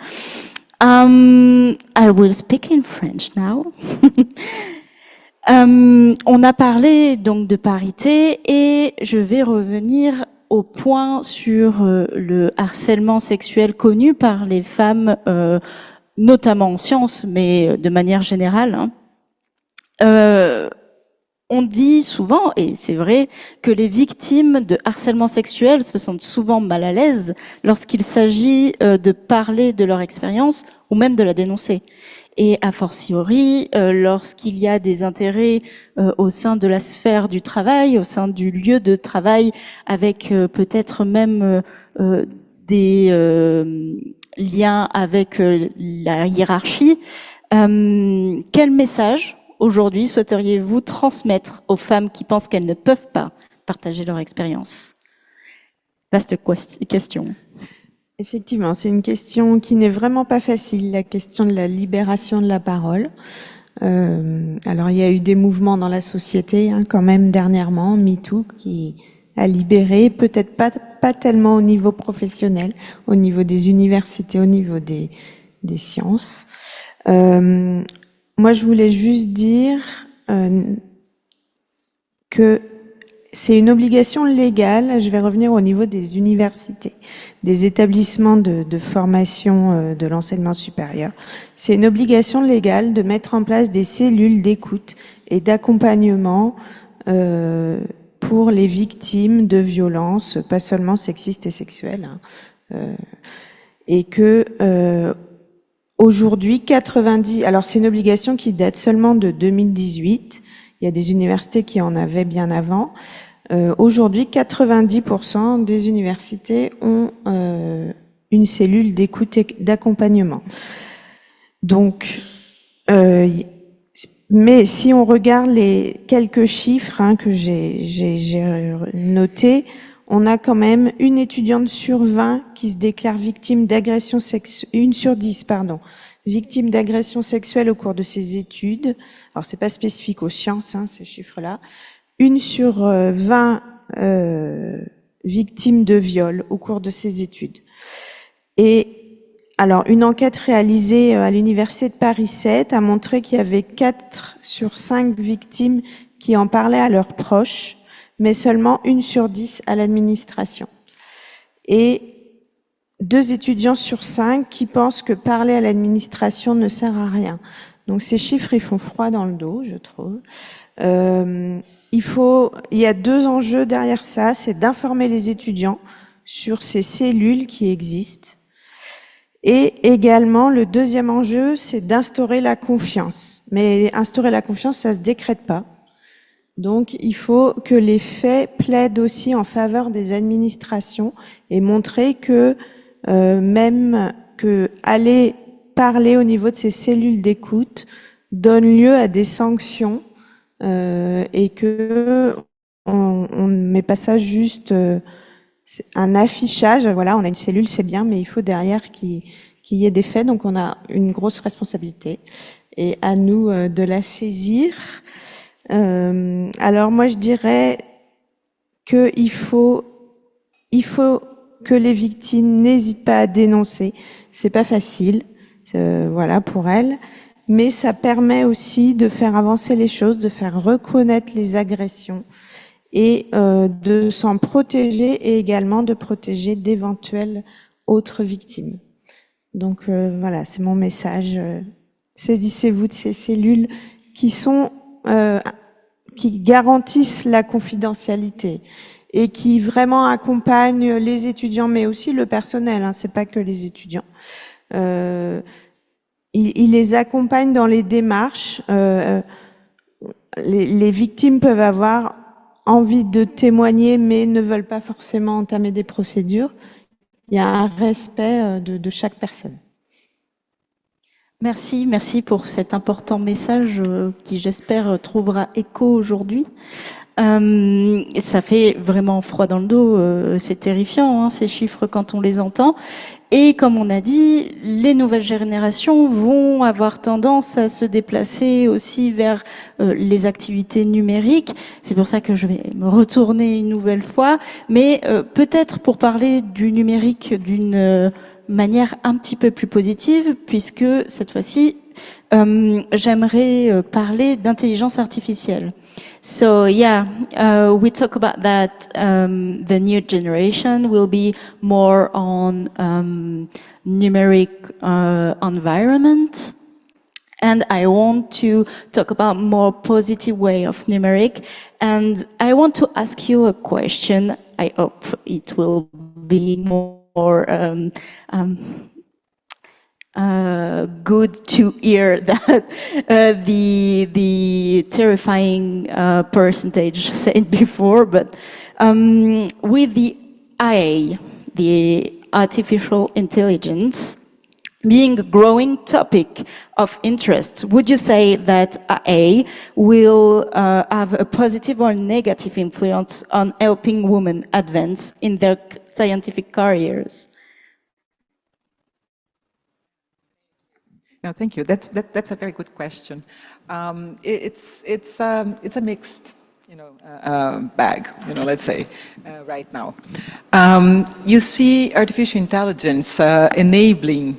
I will speak in French now. On a parlé donc de parité et je vais revenir au point sur le harcèlement sexuel connu par les femmes, notamment en sciences, mais de manière générale. On dit souvent, et c'est vrai, que les victimes de harcèlement sexuel se sentent souvent mal à l'aise lorsqu'il s'agit de parler de leur expérience ou même de la dénoncer. Et a fortiori, lorsqu'il y a des intérêts au sein de la sphère du travail, au sein du lieu de travail, avec peut-être même des liens avec la hiérarchie, quel message aujourd'hui souhaiteriez-vous transmettre aux femmes qui pensent qu'elles ne peuvent pas partager leur expérience? Vaste question. Effectivement, c'est une question qui n'est vraiment pas facile, la question de la libération de la parole. Alors, il y a eu des mouvements dans la société, hein, quand même dernièrement, MeToo, qui a libéré, peut-être pas tellement au niveau professionnel, au niveau des universités, au niveau des sciences. Moi, je voulais juste dire que c'est une obligation légale, je vais revenir au niveau des universités, des établissements de formation de l'enseignement supérieur. C'est une obligation légale de mettre en place des cellules d'écoute et d'accompagnement pour les victimes de violences, pas seulement sexistes et sexuelles, hein, et que aujourd'hui, 90... Alors, c'est une obligation qui date seulement de 2018. Il y a des universités qui en avaient bien avant. Aujourd'hui, 90% des universités ont une cellule d'écoute et d'accompagnement. Donc, mais si on regarde les quelques chiffres, hein, que j'ai notés, on a quand même une étudiante sur 20 qui se déclare victime d'agression sexuelle, une sur 10, pardon, victime d'agression sexuelle au cours de ses études. Alors, c'est pas spécifique aux sciences, hein, ces chiffres-là. Une sur 20 victimes de viol au cours de ses études. Et alors, une enquête réalisée à l'université de Paris 7 a montré qu'il y avait 4 sur 5 victimes qui en parlaient à leurs proches. mais seulement 1 sur 10 à l'administration. Et 2 étudiants sur 5 qui pensent que parler à l'administration ne sert à rien. Donc ces chiffres, ils font froid dans le dos, je trouve. Il y a 2 enjeux derrière ça, c'est d'informer les étudiants sur ces cellules qui existent. Et également, le deuxième enjeu, c'est d'instaurer la confiance. Mais instaurer la confiance, ça se décrète pas. Donc, il faut que les faits plaident aussi en faveur des administrations et montrer que même que aller parler au niveau de ces cellules d'écoute donne lieu à des sanctions et que on ne met pas ça juste un affichage. Voilà, on a une cellule, c'est bien, mais il faut derrière qu'il y ait des faits. Donc, on a une grosse responsabilité et à nous de la saisir. Alors moi, je dirais qu'il faut que les victimes n'hésitent pas à dénoncer. C'est pas facile, voilà, pour elles, mais ça permet aussi de faire avancer les choses, de faire reconnaître les agressions et de s'en protéger et également de protéger d'éventuelles autres victimes. Donc voilà, c'est mon message. Saisissez-vous de ces cellules qui sont qui garantissent la confidentialité et qui vraiment accompagnent les étudiants, mais aussi le personnel. Hein, c'est pas que les étudiants. Ils les accompagnent dans les démarches. Les victimes peuvent avoir envie de témoigner, mais ne veulent pas forcément entamer des procédures. Il y a un respect de chaque personne. Merci pour cet important message qui, j'espère, trouvera écho aujourd'hui. Ça fait vraiment froid dans le dos, c'est terrifiant, hein, ces chiffres quand on les entend. Et comme on a dit, les nouvelles générations vont avoir tendance à se déplacer aussi vers les activités numériques. C'est pour ça que je vais me retourner une nouvelle fois. Mais peut-être pour parler du numérique d'une manière un petit peu plus positive, puisque cette fois-ci, j'aimerais parler d'intelligence artificielle. So yeah, we talk about that the new generation will be more on numeric environment. And I want to talk about more positive way of numeric. And I want to ask you a question. I hope it will be more good to hear that the terrifying percentage said before, but with the AI, the artificial intelligence, being a growing topic of interest, would you say that AI will have a positive or negative influence on helping women advance in their scientific careers? No, thank you. That's a very good question. It's a mixed, bag, let's say, right now. You see artificial intelligence enabling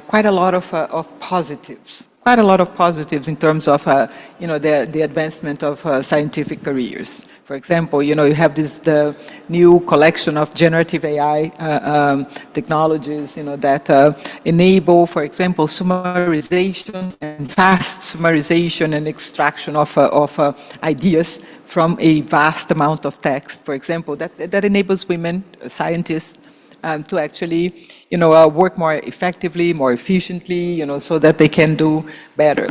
quite a lot of positives. Quite a lot of positives in terms of, the advancement of scientific careers. For example, you have the new collection of generative AI technologies, that enable, for example, summarization and fast summarization and extraction of ideas from a vast amount of text. For example, that enables women, scientists, to actually, work more effectively, more efficiently, so that they can do better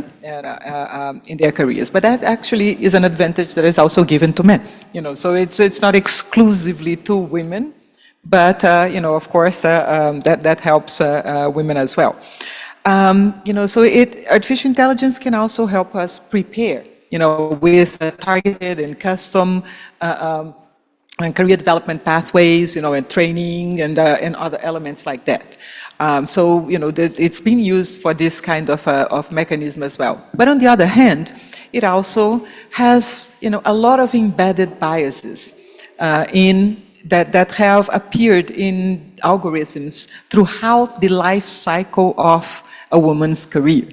in their careers. But that actually is an advantage that is also given to men, so it's not exclusively to women, but, of course, that helps women as well. So artificial intelligence can also help us prepare, with targeted and custom and career development pathways, and training and other elements like that. So, it's been used for this kind of mechanism as well. But on the other hand, it also has, a lot of embedded biases that have appeared in algorithms throughout the life cycle of a woman's career.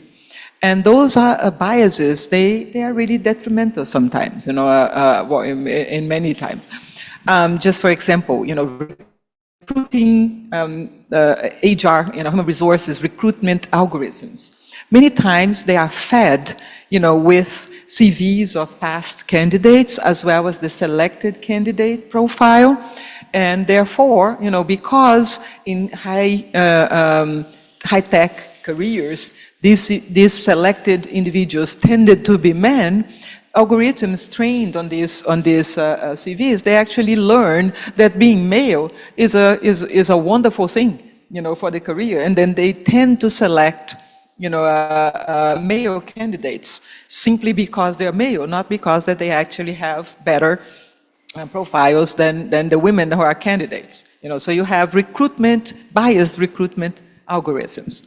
And those are biases, they are really detrimental sometimes, well, in many times. Just for example, recruiting HR, human resources recruitment algorithms. Many times they are fed, with CVs of past candidates as well as the selected candidate profile. And therefore, because in high-tech careers, these selected individuals tended to be men, algorithms trained on these CVs, they actually learn that being male is a wonderful thing, for the career, and then they tend to select, male candidates simply because they're male, not because that they actually have better profiles than the women who are candidates. So you have biased recruitment algorithms.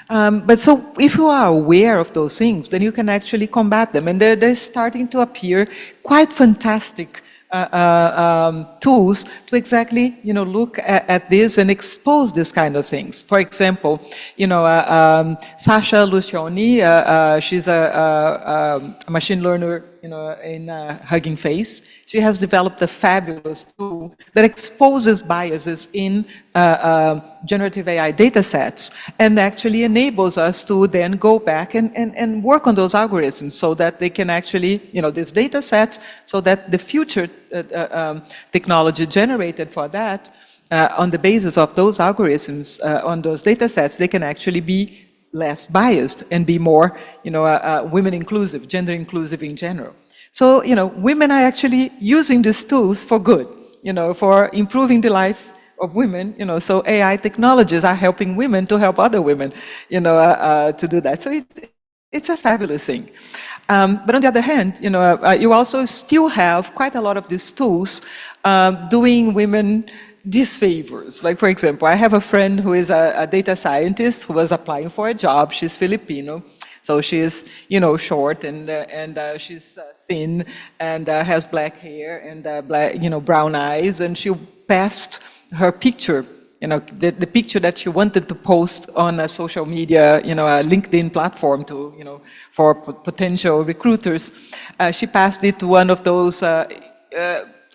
But so if you are aware of those things, then you can actually combat them. And they're starting to appear quite fantastic tools to exactly, look at this and expose this kind of things. For example, Sasha Lucioni, she's a machine learner, in Hugging Face. She has developed a fabulous tool that exposes biases in generative AI data sets and actually enables us to then go back and work on those algorithms so that they can actually, these data sets, so that the future technology generated for that, on the basis of those algorithms, on those data sets, they can actually be less biased and be more, women inclusive, gender inclusive in general. So, women are actually using these tools for good, for improving the life of women, so AI technologies are helping women to help other women, to do that. So it's a fabulous thing. But on the other hand, you also still have quite a lot of these tools doing women disfavors. Like, for example, I have a friend who is a data scientist who was applying for a job. She's Filipino, so she's, short and she's thin and has black hair and brown eyes, and she passed her picture, the picture that she wanted to post on a social media, a LinkedIn platform to, for potential recruiters. She passed it to one of those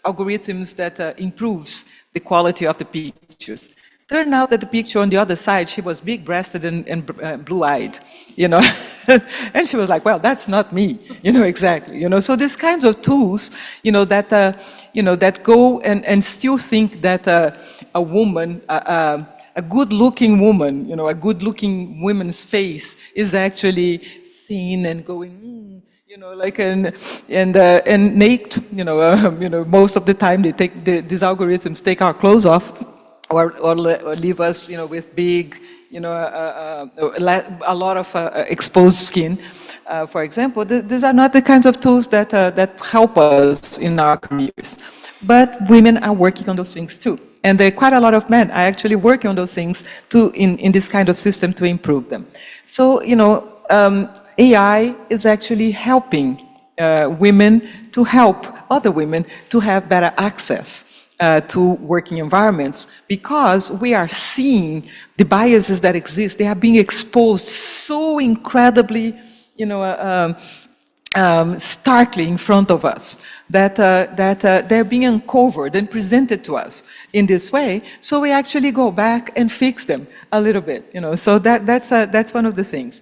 algorithms that improves the quality of the pictures. Turned out that the picture on the other side, she was big-breasted and blue-eyed, and she was like, well, that's not me, exactly, So these kinds of tools, that go and still think that a woman, a good-looking woman, a good-looking woman's face is actually thin and going, like and naked, most of the time these algorithms take our clothes off, or leave us, with big, a lot of exposed skin. For example, these are not the kinds of tools that help us in our careers. But women are working on those things too. And there are quite a lot of men are actually working on those things in this kind of system to improve them. So, AI is actually helping women to help other women to have better access to working environments, because we are seeing the biases that exist. They are being exposed so incredibly, starkly in front of us that they're being uncovered and presented to us in this way. So we actually go back and fix them a little bit, So that's one of the things.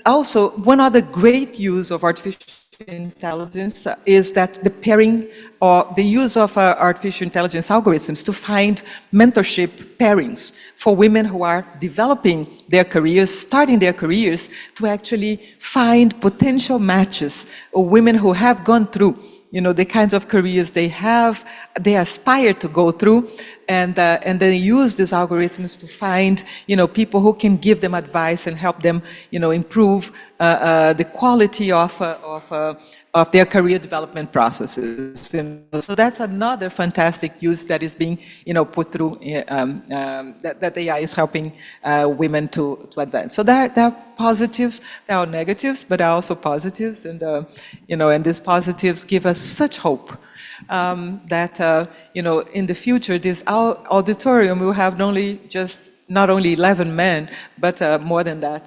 Also, one other great use of artificial intelligence is that the pairing or the use of artificial intelligence algorithms to find mentorship pairings for women who are developing their careers, starting their careers, to actually find potential matches, or women who have gone through the kinds of careers they aspire to go through, and then use these algorithms to find, people who can give them advice and help them, improve the quality of their career development processes. So that's another fantastic use that is being, put through, that AI is helping women to advance. So there are positives, there are negatives, but there are also positives, and and these positives give us such hope that in the future this auditorium will have not only 11 men, but more than that,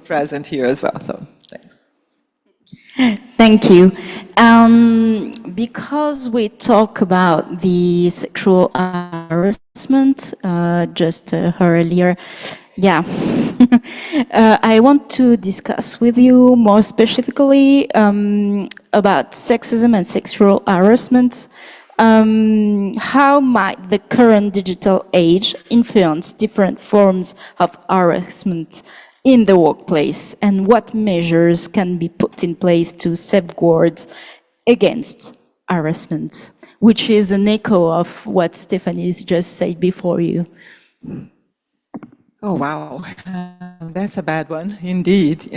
present here as well. So thanks. Thank you. Because we talk about the sexual harassment just earlier, yeah, I want to discuss with you more specifically about sexism and sexual harassment. How might the current digital age influence different forms of harassment in the workplace, and what measures can be put in place to safeguard against harassment, which is an echo of what Stephanie just said before you. Oh, wow. That's a bad one, indeed.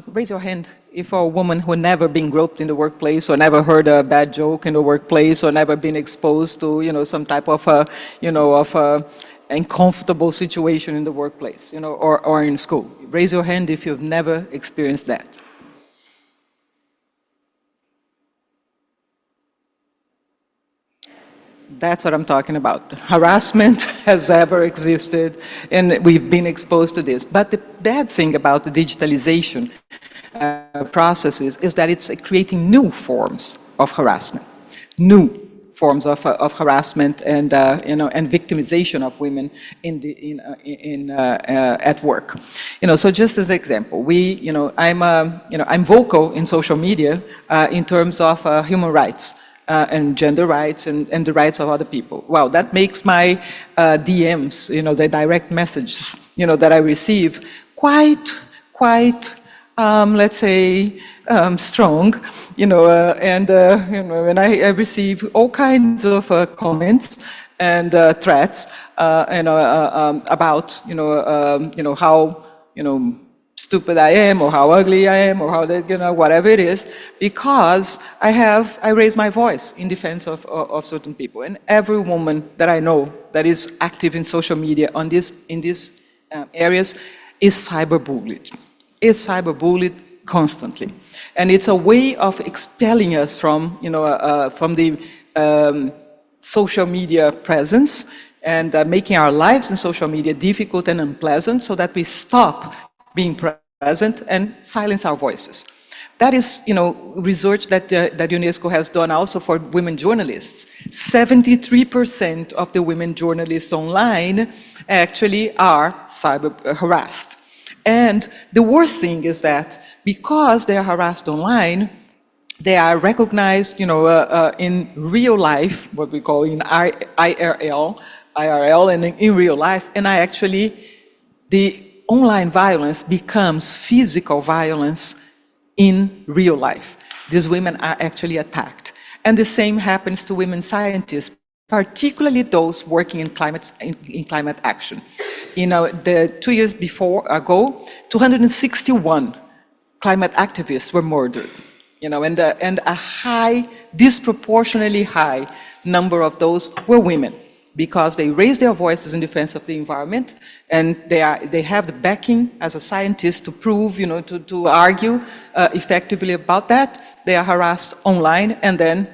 Raise your hand if you're a woman who never been groped in the workplace, or never heard a bad joke in the workplace, or never been exposed to, some type of, uncomfortable situation in the workplace, or in school. Raise your hand if you've never experienced that. That's what I'm talking about. Harassment has ever existed, and we've been exposed to this. But the bad thing about the digitalization processes is that it's creating new forms of harassment, new forms of harassment and and victimization of women at work. So just as an example, I'm vocal in social media in terms of human rights. And gender rights and the rights of other people. Well, that makes my DMs, the direct messages, that I receive quite, let's say, strong, and I receive all kinds of comments and threats, about, how, stupid I am, or how ugly I am, or how whatever it is, because I raise my voice in defense of certain people. And every woman that I know that is active in social media in these areas is cyberbullied. Is cyberbullied constantly, and it's a way of expelling us from the social media presence, and making our lives in social media difficult and unpleasant, so that we stop being present and silence our voices. That is, research that UNESCO has done also for women journalists. 73% of the women journalists online actually are cyber harassed. And the worst thing is that because they are harassed online, they are recognized, in real life, what we call in IRL, and in real life, and the online violence becomes physical violence in real life. These women are actually attacked. And the same happens to women scientists, particularly those working in climate action. The 2 years ago, 261 climate activists were murdered. And a disproportionately high number of those were women, because they raise their voices in defense of the environment, and they have the backing as a scientist to prove, to argue effectively about that. They are harassed online and then,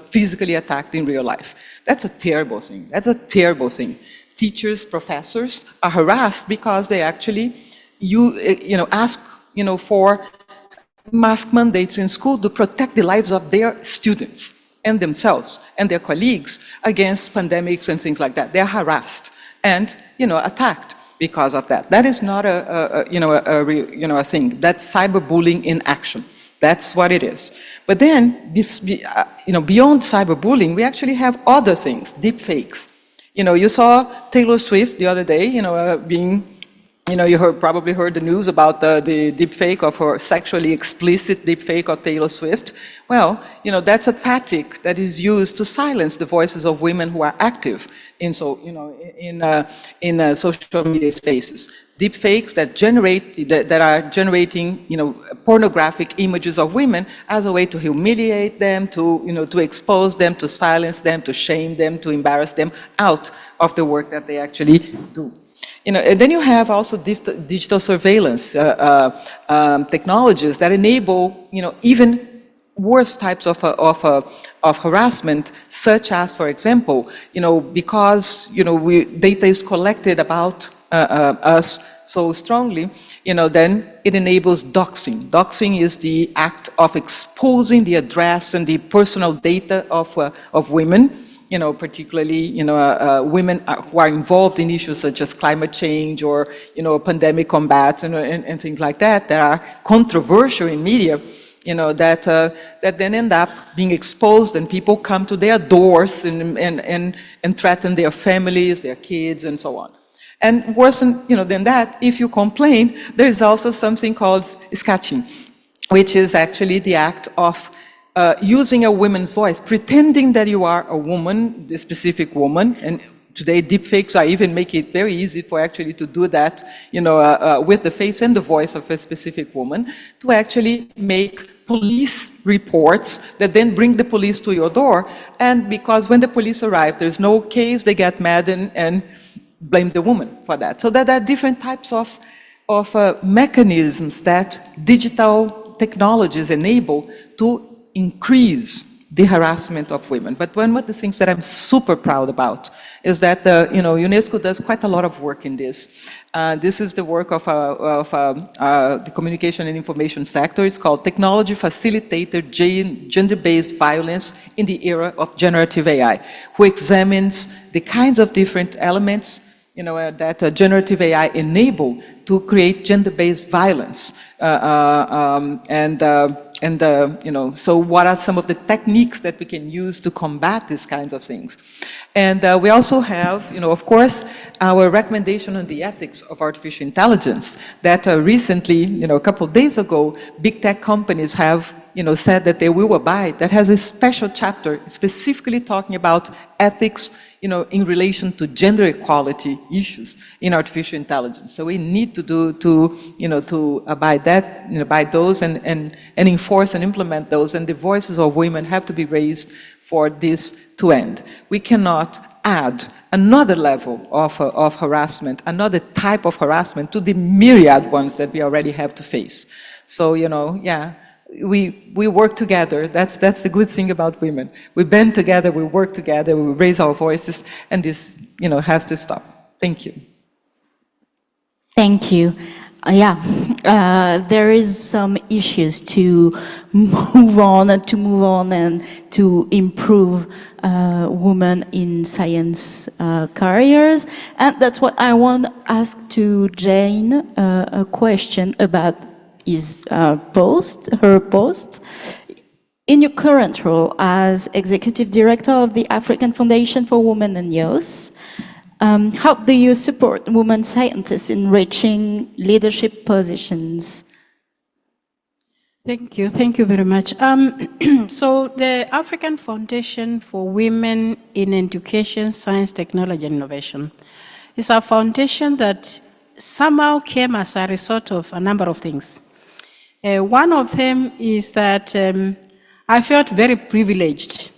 physically attacked in real life. That's a terrible thing. That's a terrible thing. Teachers, professors are harassed because they actually, ask, for mask mandates in school to protect the lives of their students and themselves and their colleagues against pandemics and things like that. They're harassed and, attacked because of that. That is not a thing. That's cyberbullying in action. That's what it is. But then, beyond cyberbullying, we actually have other things, deep fakes. You saw Taylor Swift the other day, being, you probably heard the news about the deepfake of her sexually explicit deepfake of Taylor Swift. Well, that's a tactic that is used to silence the voices of women who are active in social media spaces. Deepfakes that are generating, pornographic images of women as a way to humiliate them, to expose them, to silence them, to shame them, to embarrass them out of the work that they actually do. And then you have also digital surveillance technologies that enable, even worse types of harassment, such as, for example, because data is collected about us so strongly, then it enables doxing. Doxing is the act of exposing the address and the personal data of women, particularly, women who are involved in issues such as climate change or, pandemic combat and things like that are controversial in media, that then end up being exposed, and people come to their doors and threaten their families, their kids, and so on. And worse than that, if you complain, there is also something called scatching, which is actually the act of using a woman's voice, pretending that you are a woman, a specific woman, and today deepfakes are even make it very easy for actually to do that, with the face and the voice of a specific woman, to actually make police reports that then bring the police to your door. And because when the police arrive, there's no case, they get mad and blame the woman for that. So there are different types of mechanisms that digital technologies enable to increase the harassment of women. But one of the things that I'm super proud about is that UNESCO does quite a lot of work in this. This is the work of the communication and information sector. It's called Technology Facilitated Gender-Based Violence in the Era of Generative AI, who examines the kinds of different elements that generative AI enable to create gender-based violence. So what are some of the techniques that we can use to combat these kinds of things? And we also have, of course, our recommendation on the ethics of artificial intelligence that recently, a couple of days ago, big tech companies have said that they will abide, that has a special chapter specifically talking about ethics in relation to gender equality issues in artificial intelligence. So we need to abide by those and enforce and implement those, and the voices of women have to be raised for this to end. We cannot add another level of harassment, another type of harassment to the myriad ones that we already have to face. So, we work together. That's the good thing about women. We band together, we work together, we raise our voices, and this, has to stop. Thank you. Thank you. There is some issues to move on and to improve women in science careers. And that's what I want to ask to Jane a question about her post. In your current role as Executive Director of the African Foundation for Women and Youth, how do you support women scientists in reaching leadership positions? Thank you very much. So the African Foundation for Women in Education, Science, Technology and Innovation is a foundation that somehow came as a result of a number of things. One of them is that I felt very privileged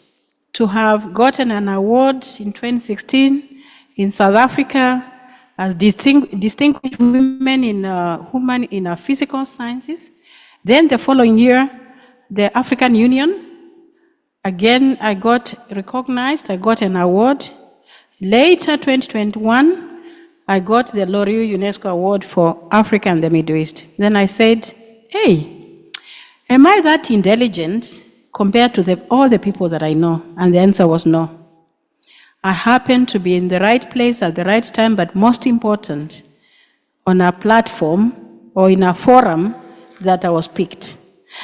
to have gotten an award in 2016 in South Africa as distinguished women in physical sciences. Then the following year, the African Union, again, I got recognized, I got an award. Later, 2021, I got the L'Oreal UNESCO Award for Africa and the Middle East. Then I said, hey, am I that intelligent compared to all the people that I know? And the answer was no. I happened to be in the right place at the right time, but most important, on a platform or in a forum that I was picked.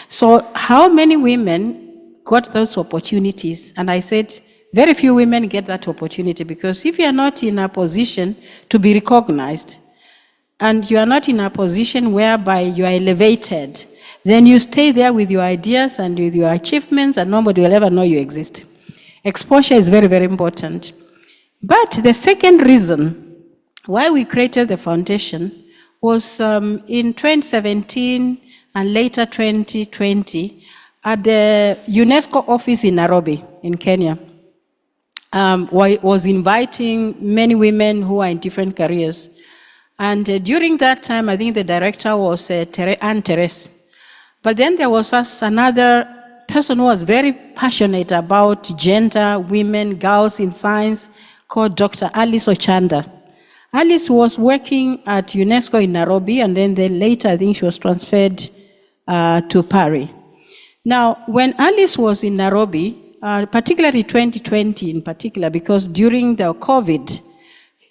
So how many women got those opportunities? And I said, very few women get that opportunity, because if you are not in a position to be recognized, and you are not in a position whereby you are elevated, then you stay there with your ideas and with your achievements, and nobody will ever know you exist. Exposure is very, very important. But the second reason why we created the foundation was in 2017 and later 2020 at the UNESCO office in Nairobi, in Kenya. Was inviting many women who are in different careers. And during that time, I think the director was Anne Therese. But then there was another person who was very passionate about gender, women, girls in science, called Dr. Alice Ochanda. Alice was working at UNESCO in Nairobi, and then later I think she was transferred to Paris. Now, when Alice was in Nairobi, particularly 2020 in particular, because during the COVID,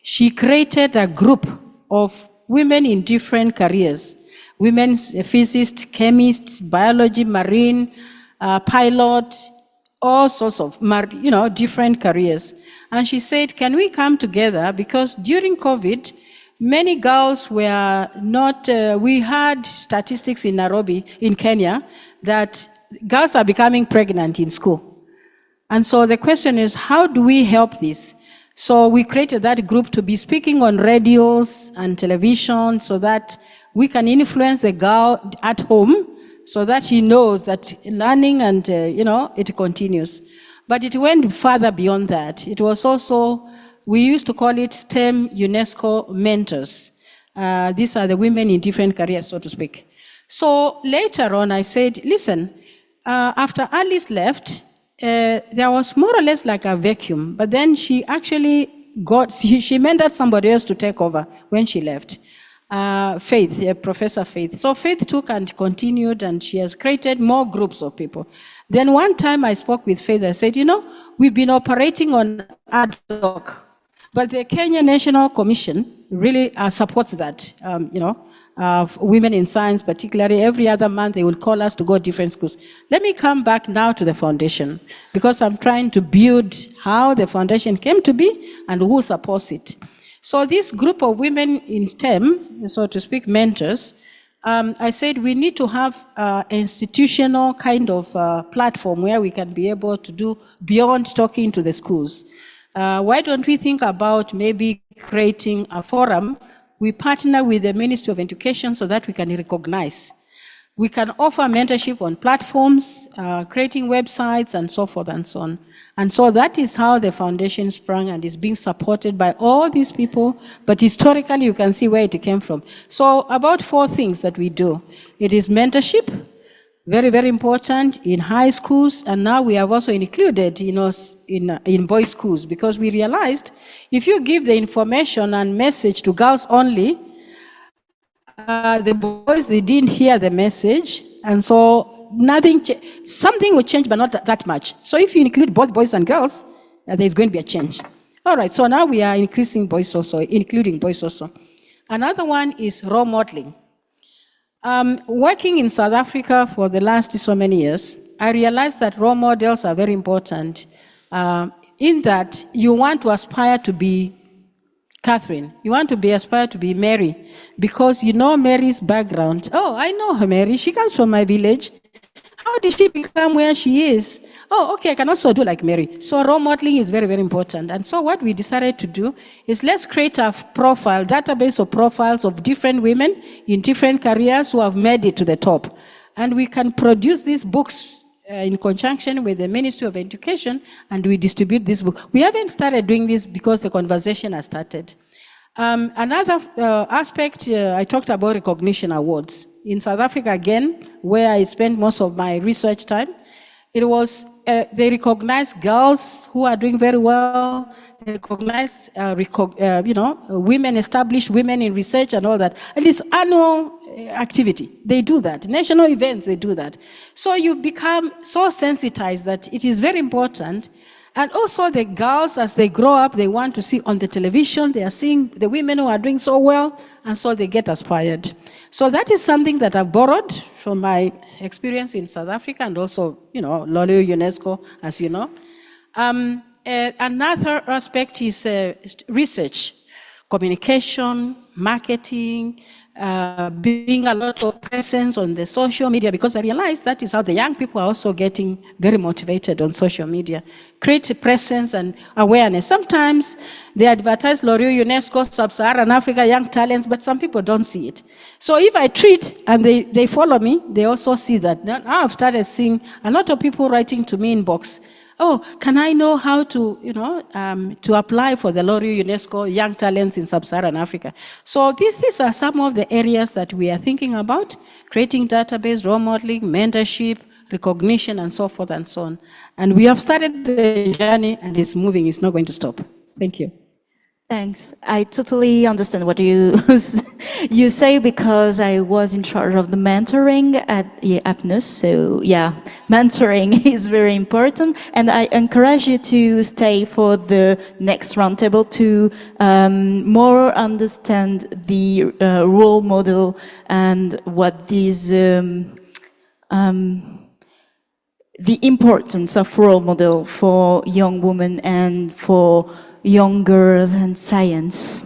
she created a group of women in different careers. Women physicists, chemists, biology, marine, pilot, all sorts of, different careers. And she said, can we come together? Because during COVID, many girls were not, we had statistics in Nairobi, in Kenya, that girls are becoming pregnant in school. And so the question is, how do we help this? So we created that group to be speaking on radios and television so that we can influence the girl at home so that she knows that learning and, it continues. But it went further beyond that. It was also, we used to call it STEM UNESCO mentors. These are the women in different careers, so to speak. So later on, I said, listen, after Alice left, there was more or less like a vacuum, but then she actually she mentored somebody else to take over when she left. Faith, Professor Faith. So Faith took and continued, and she has created more groups of people. Then one time I spoke with Faith, I said, we've been operating on ad hoc, but the Kenya National Commission really supports that, women in science particularly. Every other month they will call us to go to different schools. Let me come back now to the foundation, because I'm trying to build how the foundation came to be and who supports it. So this group of women in STEM, so to speak, mentors, I said we need to have an institutional kind of platform where we can be able to do beyond talking to the schools. Why don't we think about maybe creating a forum? We partner with the Ministry of Education so that we can recognize. We can offer mentorship on platforms, creating websites, and so forth and so on. And so that is how the foundation sprang and is being supported by all these people. But historically, you can see where it came from. So about 4 things that we do. It is mentorship, very, very important in high schools. And now we have also included in boys' schools, because we realized if you give the information and message to girls only, the boys, they didn't hear the message, and so something will change, but not that much. So if you include both boys and girls, there's going to be a change. All right, so now we are increasing boys also, including boys also. Another one is role modeling. Working in South Africa for the last so many years, I realized that role models are very important, in that you want to aspire to be Catherine, you want to aspire to be Mary, because you know Mary's background. Oh, I know her, Mary. She comes from my village. How did she become where she is? Oh, okay, I can also do like Mary. So role modeling is very, very important. And so what we decided to do is let's create a profile, database of profiles of different women in different careers who have made it to the top. And we can produce these books in conjunction with the Ministry of Education, and we distribute this book. We haven't started doing this because the conversation has started. Another aspect, I talked about recognition awards. In South Africa, again, where I spent most of my research time, it was, they recognize girls who are doing very well. They recognize, women, established women in research and all that. And it's annual activity. They do that. National events, they do that. So you become so sensitized that it is very important. And also the girls, as they grow up, they want to see on the television, they are seeing the women who are doing so well, and so they get aspired. So that is something that I've borrowed from my experience in South Africa, and also, L'Oreal UNESCO, as you know. Another aspect is research, communication, marketing, being a lot of presence on the social media, because I realized that is how the young people are also getting very motivated on social media. Create a presence and awareness. Sometimes they advertise L'Oreal UNESCO, Sub-Saharan Africa, young talents, but some people don't see it. So if I treat and they follow me, they also see that. Now I've started seeing a lot of people writing to me in box. Oh, can I know how to, to apply for the L'Oreal UNESCO Young Talents in Sub-Saharan Africa? So these are some of the areas that we are thinking about, creating database, role modeling, mentorship, recognition, and so forth and so on. And we have started the journey, and it's moving. It's not going to stop. Thank you. Thanks. I totally understand what you you say because I was in charge of the mentoring at AFNUS. So yeah, mentoring is very important, and I encourage you to stay for the next roundtable to more understand the role model and what these the importance of role model for young women and for young girls and science.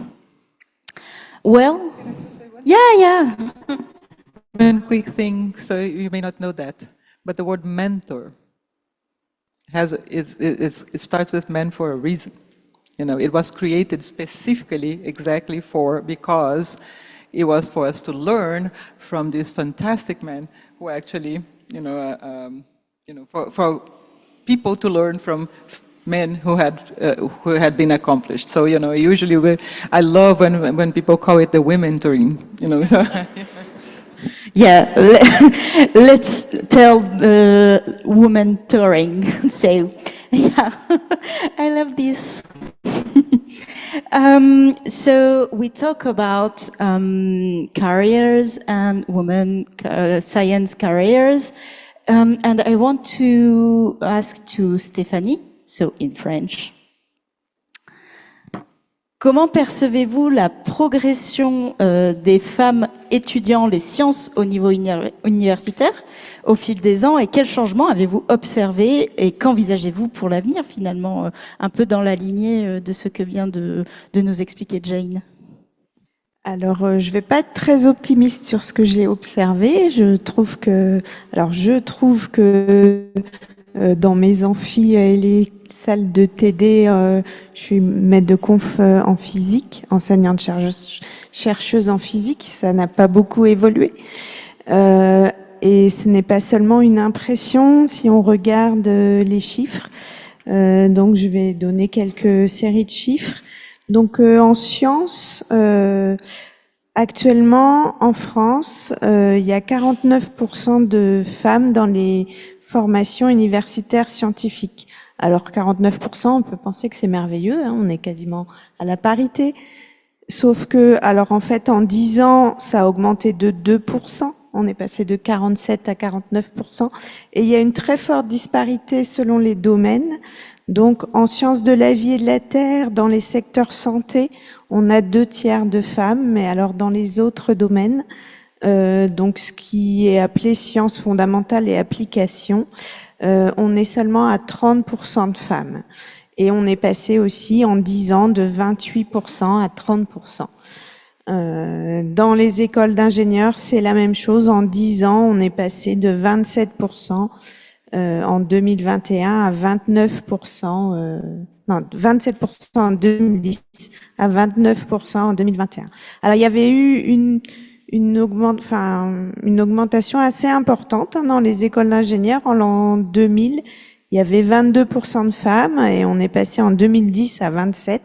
Well, yeah. One quick thing, so you may not know that, but the word mentor it starts with men for a reason. You know, it was created specifically exactly because it was for us to learn from these fantastic men who actually, for people to learn from men who had been accomplished. So, usually I love when people call it the women-toring, So. Yeah, let's tell woman touring. So, yeah, I love this. So we talk about careers and women science careers, and I want to ask to Stéphanie, so in French. Comment percevez-vous la progression des femmes étudiant les sciences au niveau universitaire au fil des ans et quels changements avez-vous observé et qu'envisagez-vous pour l'avenir finalement, un peu dans la lignée de ce que vient de nous expliquer Jane? Alors, je vais pas être très optimiste sur ce que j'ai observé. Je trouve que dans mes amphis et les salles de TD, je suis maître de conf en physique, enseignante chercheuse en physique. Ça n'a pas beaucoup évolué. Et ce n'est pas seulement une impression si on regarde les chiffres. Donc, je vais donner quelques séries de chiffres. Donc, en sciences, actuellement, en France, il y a 49% de femmes dans les formations universitaires scientifiques. Alors 49%, on peut penser que c'est merveilleux, hein, on est quasiment à la parité. Sauf que, alors en fait, en 10 ans, ça a augmenté de 2%. On est passé de 47 à 49%. Et il y a une très forte disparité selon les domaines. Donc, en sciences de la vie et de la terre, dans les secteurs santé, on a 2/3 de femmes, mais alors dans les autres domaines, donc ce qui est appelé sciences fondamentales et applications, on est seulement à 30% de femmes. Et on est passé aussi en 10 ans de 28% à 30%. Dans les écoles d'ingénieurs, c'est la même chose. En 10 ans, on est passé de 27% en 2021 à 29%, 27% en 2010 à 29% en 2021. Alors, il y avait eu une augmentation assez importante dans les écoles d'ingénieurs. En l'an 2000, il y avait 22% de femmes et on est passé en 2010 à 27%.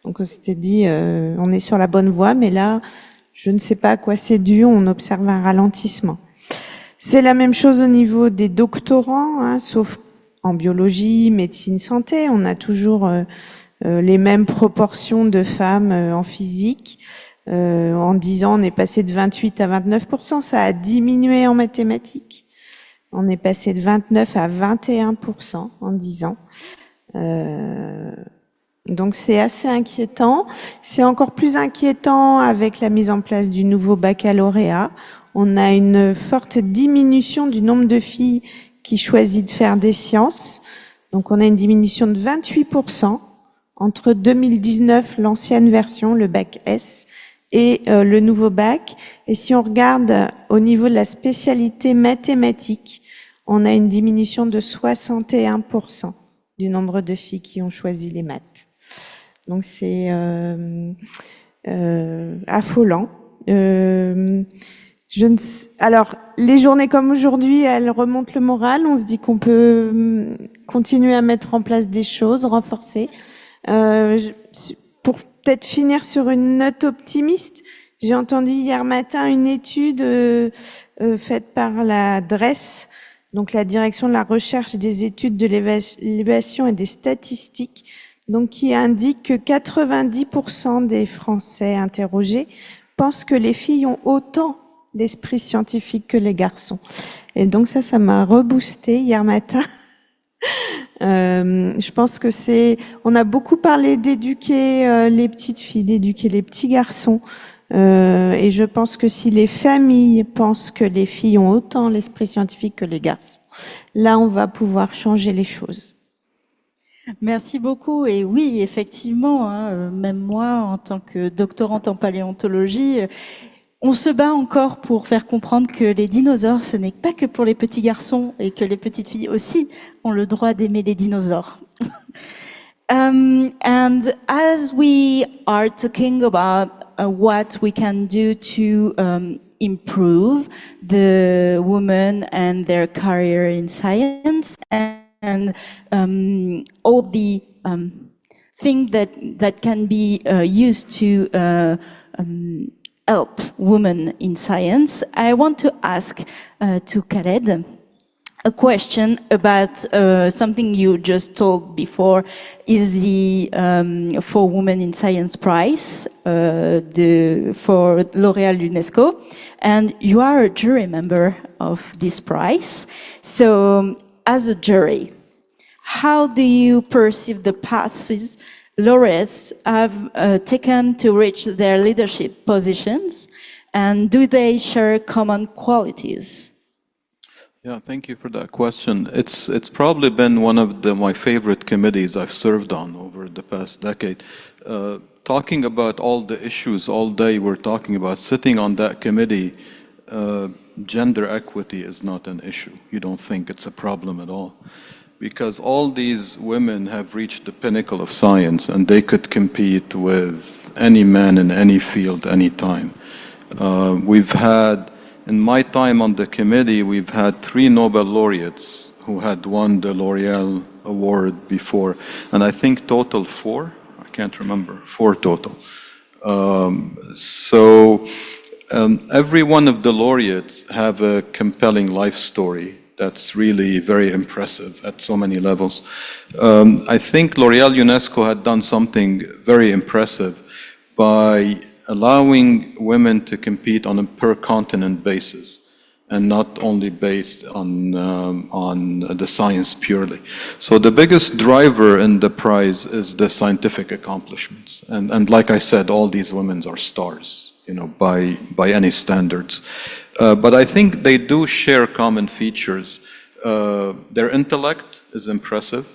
Donc on s'était dit, on est sur la bonne voie, mais là, je ne sais pas à quoi c'est dû, on observe un ralentissement. C'est la même chose au niveau des doctorants, hein, sauf en biologie, médecine, santé. On a toujours les mêmes proportions de femmes en physique. En 10 ans, on est passé de 28 à 29%. Ça a diminué en mathématiques. On est passé de 29 à 21% en 10 ans. Donc c'est assez inquiétant. C'est encore plus inquiétant avec la mise en place du nouveau baccalauréat. On a une forte diminution du nombre de filles qui choisissent de faire des sciences. Donc on a une diminution de 28% entre 2019, l'ancienne version, le bac S, et le nouveau bac. Et si on regarde au niveau de la spécialité mathématique, on a une diminution de 61% du nombre de filles qui ont choisi les maths. Donc c'est affolant. Alors, les journées comme aujourd'hui, elles remontent le moral. On se dit qu'on peut continuer à mettre en place des choses, renforcer. Pour peut-être finir sur une note optimiste, j'ai entendu hier matin une étude faite par la DRES, donc la Direction de la Recherche, des Études, de l'Évaluation et des Statistiques, donc qui indique que 90% des Français interrogés pensent que les filles ont autant l'esprit scientifique que les garçons. Et donc ça m'a reboosté hier matin. Je pense que on a beaucoup parlé d'éduquer les petites filles, d'éduquer les petits garçons. Et je pense que si les familles pensent que les filles ont autant l'esprit scientifique que les garçons, là, on va pouvoir changer les choses. Merci beaucoup. Et oui, effectivement, hein, même moi, en tant que doctorante en paléontologie, on se bat encore pour faire comprendre que les dinosaures, ce n'est pas que pour les petits garçons et que les petites filles aussi ont le droit d'aimer les dinosaures. And as we are talking about what we can do to improve the women and their career in science and all the things that can be used to help women in science, I want to ask to Khaled a question about something you just told before, is the For Women in Science Prize for L'Oréal UNESCO. And you are a jury member of this prize. So as a jury, how do you perceive the paths laureates have taken to reach their leadership positions? And do they share common qualities? Yeah, thank you for that question. It's probably been one of my favorite committees I've served on over the past decade. Talking about all the issues all day we're talking about, sitting on that committee, gender equity is not an issue. You don't think it's a problem at all. Because all these women have reached the pinnacle of science and they could compete with any man in any field, anytime. We've had, in my time on the committee, we've had 3 Nobel laureates who had won the L'Oréal award before, and I think total 4, I can't remember, 4 total. Every one of the laureates have a compelling life story that's really very impressive at so many levels. I think L'Oréal UNESCO had done something very impressive by allowing women to compete on a per continent basis and not only based on the science purely. So the biggest driver in the prize is the scientific accomplishments. And like I said, all these women are stars, you know, by any standards. But I think they do share common features. Their intellect is impressive.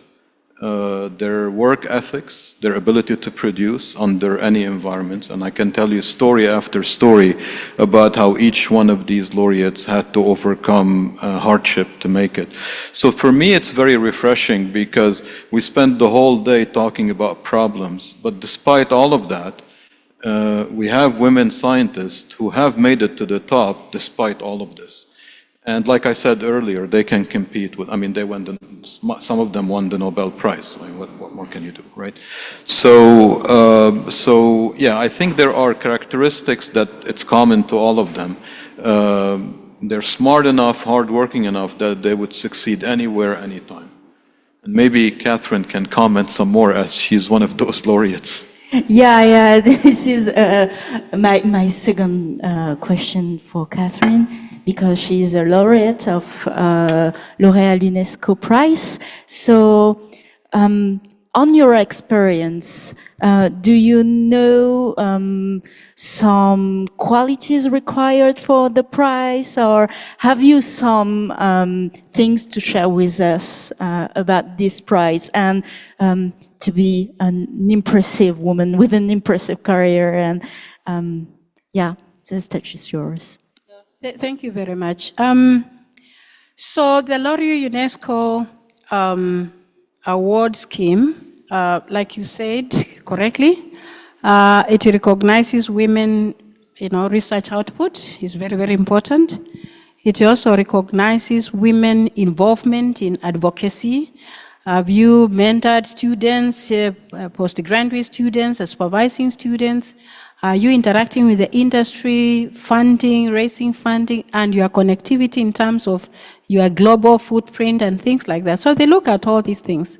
Their work ethics, their ability to produce under any environment. And I can tell you story after story about how each one of these laureates had to overcome hardship to make it. So for me, it's very refreshing because we spend the whole day talking about problems, but despite all of that, we have women scientists who have made it to the top despite all of this. And like I said earlier, they can compete with, I mean, some of them won the Nobel Prize. I mean, what more can you do, right? So yeah, I think there are characteristics that it's common to all of them. They're smart enough, hardworking enough that they would succeed anywhere, anytime. And maybe Catherine can comment some more as she's one of those laureates. Yeah, this is my second question for Catherine, because she is a laureate of L'Oréal UNESCO Prize. So, on your experience, do you know some qualities required for the prize, or have you some things to share with us about this prize and to be an impressive woman with an impressive career? And yeah, the stage is yours. Thank you very much. So the L'Oréal UNESCO award scheme, like you said correctly, it recognizes women, research output is very, very important. It also recognizes women involvement in advocacy. Have you mentored students, postgraduate students, supervising students? Are you interacting with the industry, funding, raising funding, and your connectivity in terms of your global footprint and things like that? So they look at all these things.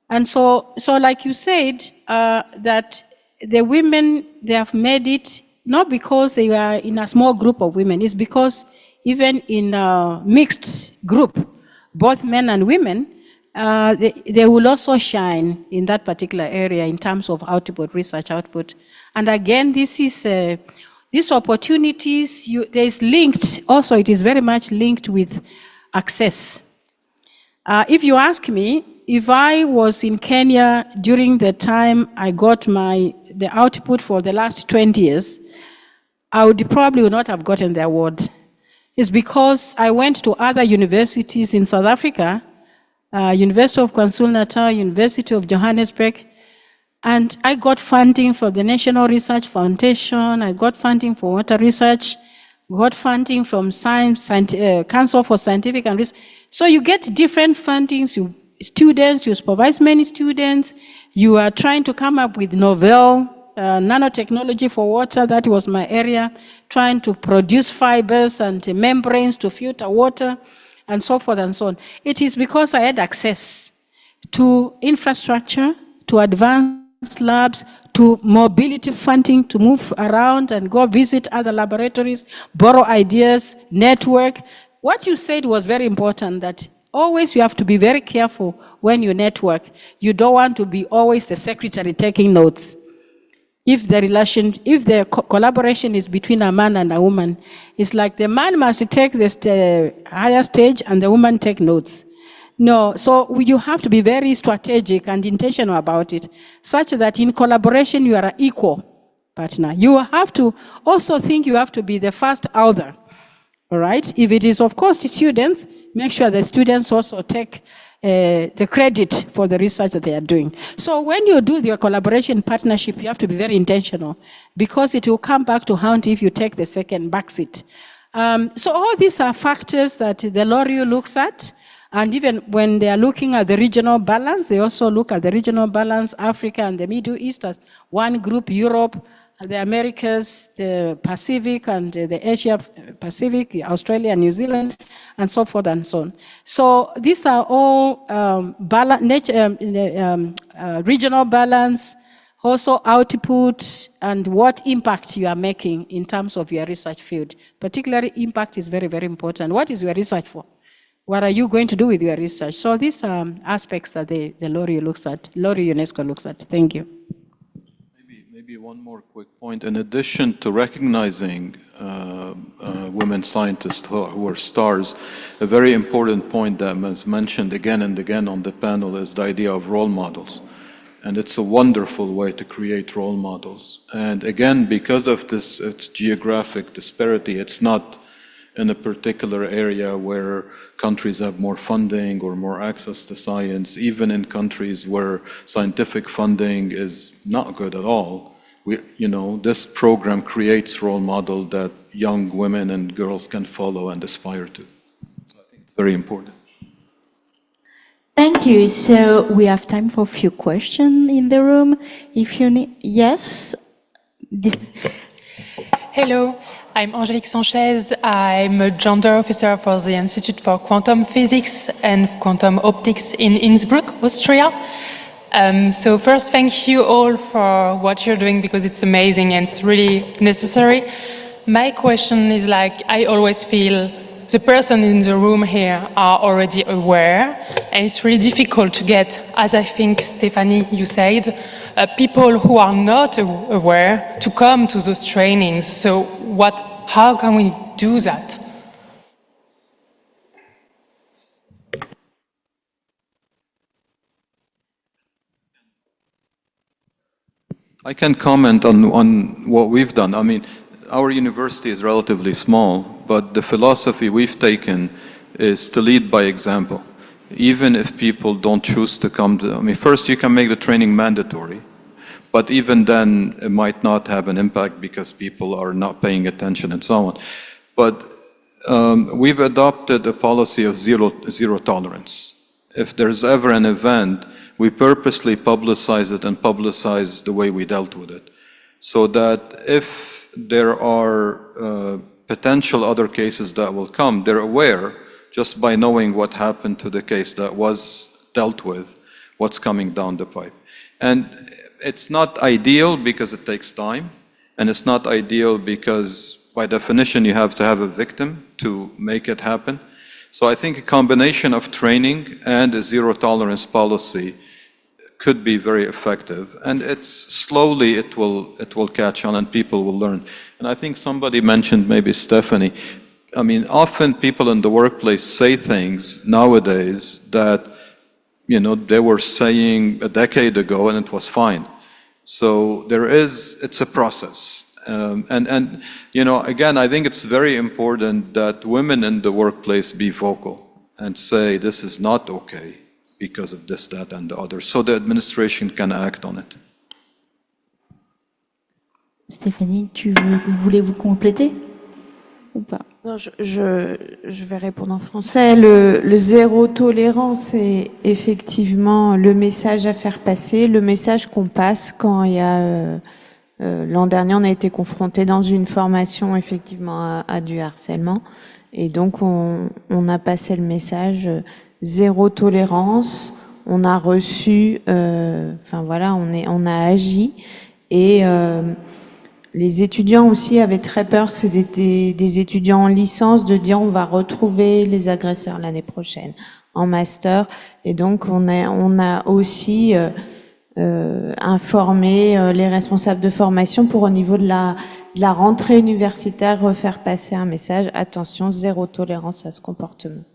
And so like you said, that the women, they have made it not because they are in a small group of women, it's because even in a mixed group, both men and women, they will also shine in that particular area in terms of output, research output. And again, this is these opportunities, there's linked, also it is very much linked with access. If you ask me, if I was in Kenya during the time I got the output for the last 20 years, I would probably not have gotten the award. It's because I went to other universities in South Africa, University of KwaZulu-Natal, University of Johannesburg, and I got funding from the National Research Foundation, I got funding for water research, got funding from Council for Scientific and Research. So you get different fundings, you supervise many students, you are trying to come up with novel nanotechnology for water, that was my area, trying to produce fibers and membranes to filter water, and so forth and so on. It is because I had access to infrastructure, to advanced labs, to mobility funding to move around and go visit other laboratories, borrow ideas, network. What you said was very important, that always you have to be very careful when you network. You don't want to be always the secretary taking notes. If the collaboration is between a man and a woman, it's like the man must take the higher stage and the woman take notes. No, so you have to be very strategic and intentional about it, such that in collaboration you are an equal partner. You have to also think you have to be the first author, all right? If it is, of course, the students, make sure the students also take the credit for the research that they are doing. So when you do your collaboration partnership, you have to be very intentional, because it will come back to haunt if you take the second backseat. So all these are factors that the L'Oreal looks at. And even when they are looking at the regional balance, they also look at the regional balance, Africa and the Middle East as one group, Europe, the Americas, the Pacific, and the Asia Pacific, Australia, New Zealand, and so forth and so on. So these are all regional balance, also output, and what impact you are making in terms of your research field. Particularly, impact is very, very important. What is your research for? What are you going to do with your research? So these are aspects that the L'Oreal looks at, L'Oreal UNESCO looks at. Thank you. Maybe one more quick point. In addition to recognizing women scientists who are stars, a very important point that was mentioned again and again on the panel is the idea of role models. And it's a wonderful way to create role models. And again, because of this, its geographic disparity, it's not in a particular area where countries have more funding or more access to science. Even in countries where scientific funding is not good at all, this program creates role model that young women and girls can follow and aspire to. So I think it's very important. Thank you. So we have time for a few questions in the room. If you need, yes. Hello, I'm Angélique Sanchez. I'm a gender officer for the Institute for Quantum Physics and Quantum Optics in Innsbruck, Austria. So first, thank you all for what you're doing, because it's amazing and it's really necessary. My question is, I always feel the person in the room here are already aware, and it's really difficult to get, as I think, Stephanie, you said, people who are not aware to come to those trainings. So how can we do that? I can comment on what we've done. I mean, our university is relatively small, but the philosophy we've taken is to lead by example. Even if people don't choose to come first you can make the training mandatory, but even then it might not have an impact because people are not paying attention and so on. But we've adopted a policy of zero tolerance. If there's ever an event, we purposely publicize it and publicize the way we dealt with it, so that if there are potential other cases that will come, they're aware just by knowing what happened to the case that was dealt with. what's coming down the pipe. And it's not ideal because it takes time, and it's not ideal because by definition you have to have a victim to make it happen. So I think a combination of training and a zero tolerance policy could be very effective, and it's slowly it will catch on and people will learn. And I think somebody mentioned, maybe Stephanie, I mean, often people in the workplace say things nowadays that, you know, they were saying a decade ago and it was fine. So it's a process. And you know, again, I think it's very important that women in the workplace be vocal and say, this is not okay because of this, that, and the other, so the administration can act on it. Stéphanie, voulez-vous compléter ou pas? Non, je vais répondre en français. Le zéro tolérance est effectivement le message à faire passer, le message qu'on passe quand il y a... l'an dernier, on a été confronté dans une formation effectivement à du harcèlement. Et donc, on a passé le message zéro tolérance. On a reçu... enfin voilà, on a agi. Et... les étudiants aussi avaient très peur, c'est des étudiants en licence, de dire on va retrouver les agresseurs l'année prochaine en master. Et donc on a aussi informé les responsables de formation pour au niveau de la rentrée universitaire refaire passer un message, attention, zéro tolérance à ce comportement.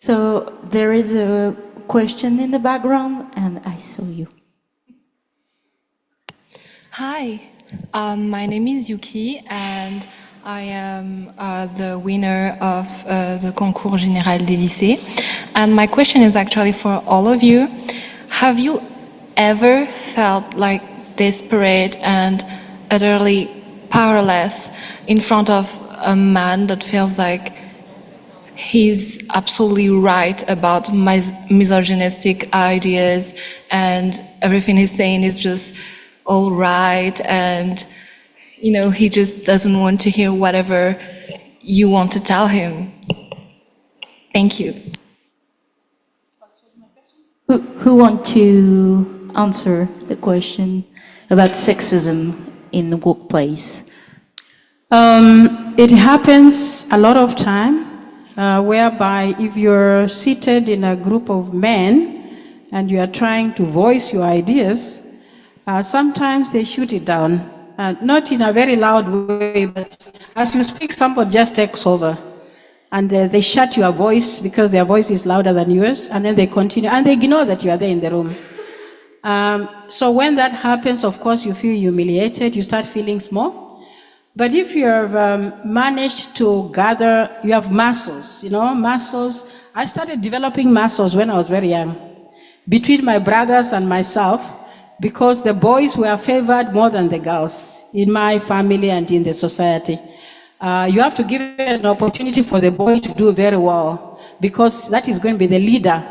So there is a question in the background and I saw you. Hi, my name is Yuki and I am the winner of the Concours Général des lycées. And my question is actually for all of you. Have you ever felt like desperate and utterly powerless in front of a man that feels like he's absolutely right about misogynistic ideas and everything he's saying is just all right, and you know, he just doesn't want to hear whatever you want to tell him? Thank you. Who want to answer the question about sexism in the workplace? It happens a lot of time, whereby if you're seated in a group of men and you are trying to voice your ideas, sometimes they shoot it down, not in a very loud way, but as you speak, somebody just takes over. And they shut your voice because their voice is louder than yours, and then they continue, and they ignore that you are there in the room. So when that happens, of course, you feel humiliated, you start feeling small. But if you have managed to gather, you have muscles, you know, muscles. I started developing muscles when I was very young, between my brothers and myself, because the boys were favored more than the girls in my family and in the society. You have to give an opportunity for the boy to do very well, because that is going to be the leader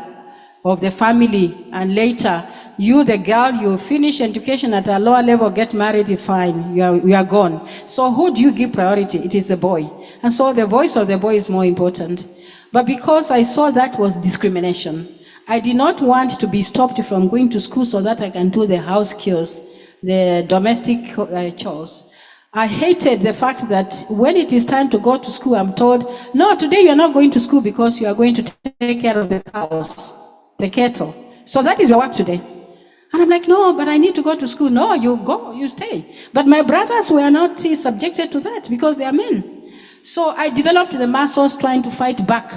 of the family, and later, you, the girl, you finish education at a lower level, get married, is fine, you are gone. So who do you give priority? It is the boy. And so the voice of the boy is more important. But because I saw that was discrimination, I did not want to be stopped from going to school so that I can do the house chores, the domestic chores. I hated the fact that when it is time to go to school, I'm told, no, today you're not going to school because you are going to take care of the cows, the cattle. So that is your work today. And I'm like, no, but I need to go to school. No, you go, you stay. But my brothers were not subjected to that because they are men. So I developed the muscles trying to fight back.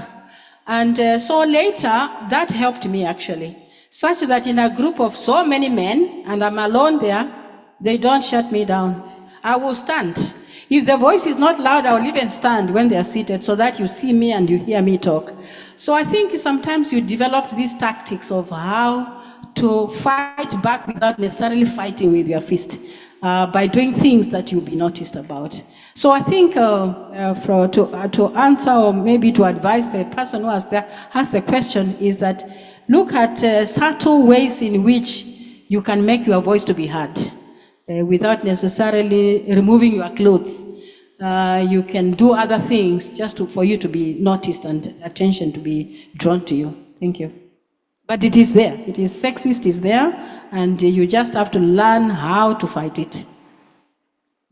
And so later, that helped me actually, such that in a group of so many men, and I'm alone there, they don't shut me down. I will stand. If the voice is not loud, I will even stand when they are seated so that you see me and you hear me talk. So I think sometimes you develop these tactics of how to fight back without necessarily fighting with your fist, by doing things that you'll be noticed about. So I think to answer or maybe to advise the person who has the question is that look at subtle ways in which you can make your voice to be heard without necessarily removing your clothes. You can do other things just for you to be noticed and attention to be drawn to you. Thank you. But it is there. It is sexist, is there, and you just have to learn how to fight it.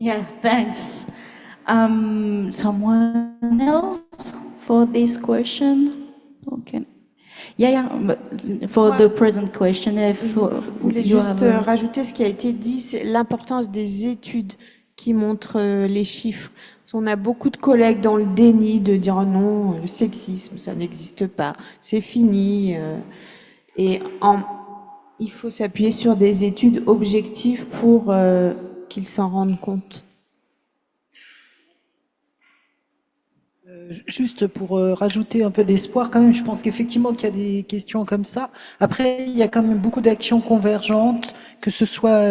Yeah, thanks. Someone else for this question? Okay. Yeah, but for the present question, if Je voulais you juste have rajouter ce qui a été dit, c'est l'importance des études qui montrent les chiffres. Parce qu'on a beaucoup de collègues dans le déni de dire oh non, le sexisme, ça n'existe pas, c'est fini. Il faut s'appuyer sur des études objectives pour qu'ils s'en rendent compte. Juste pour rajouter un peu d'espoir, quand même, je pense qu'effectivement qu'il y a des questions comme ça. Après, il y a quand même beaucoup d'actions convergentes, que ce soit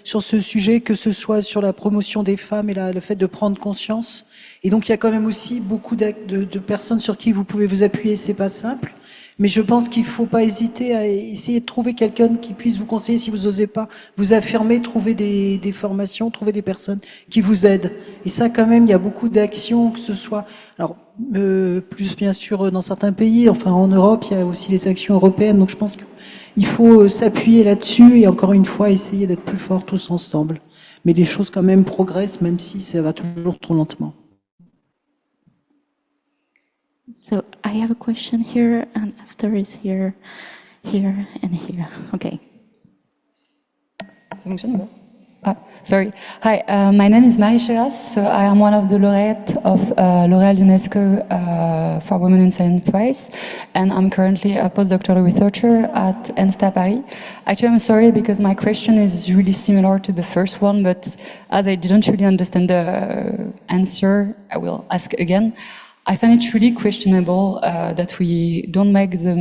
sur ce sujet, que ce soit sur la promotion des femmes et le fait de prendre conscience. Et donc, il y a quand même aussi beaucoup de personnes sur qui vous pouvez vous appuyer. C'est pas simple. Mais je pense qu'il ne faut pas hésiter à essayer de trouver quelqu'un qui puisse vous conseiller si vous n'osez pas vous affirmer, trouver des formations, trouver des personnes qui vous aident. Et ça, quand même, il y a beaucoup d'actions, que ce soit, alors, plus bien sûr dans certains pays, enfin en Europe, il y a aussi les actions européennes. Donc je pense qu'il faut s'appuyer là-dessus et encore une fois essayer d'être plus forts tous ensemble. Mais les choses quand même progressent, même si ça va toujours trop lentement. So I have a question here, and after is here, here, and here. Okay. Sorry. Hi, my name is Marie Cheras. So I am one of the laureates of L'Oréal UNESCO for Women in Science Prize, and I'm currently a postdoctoral researcher at ENSTA Paris. Actually, I'm sorry because my question is really similar to the first one, but as I didn't really understand the answer, I will ask again. I find it really questionable that we don't make the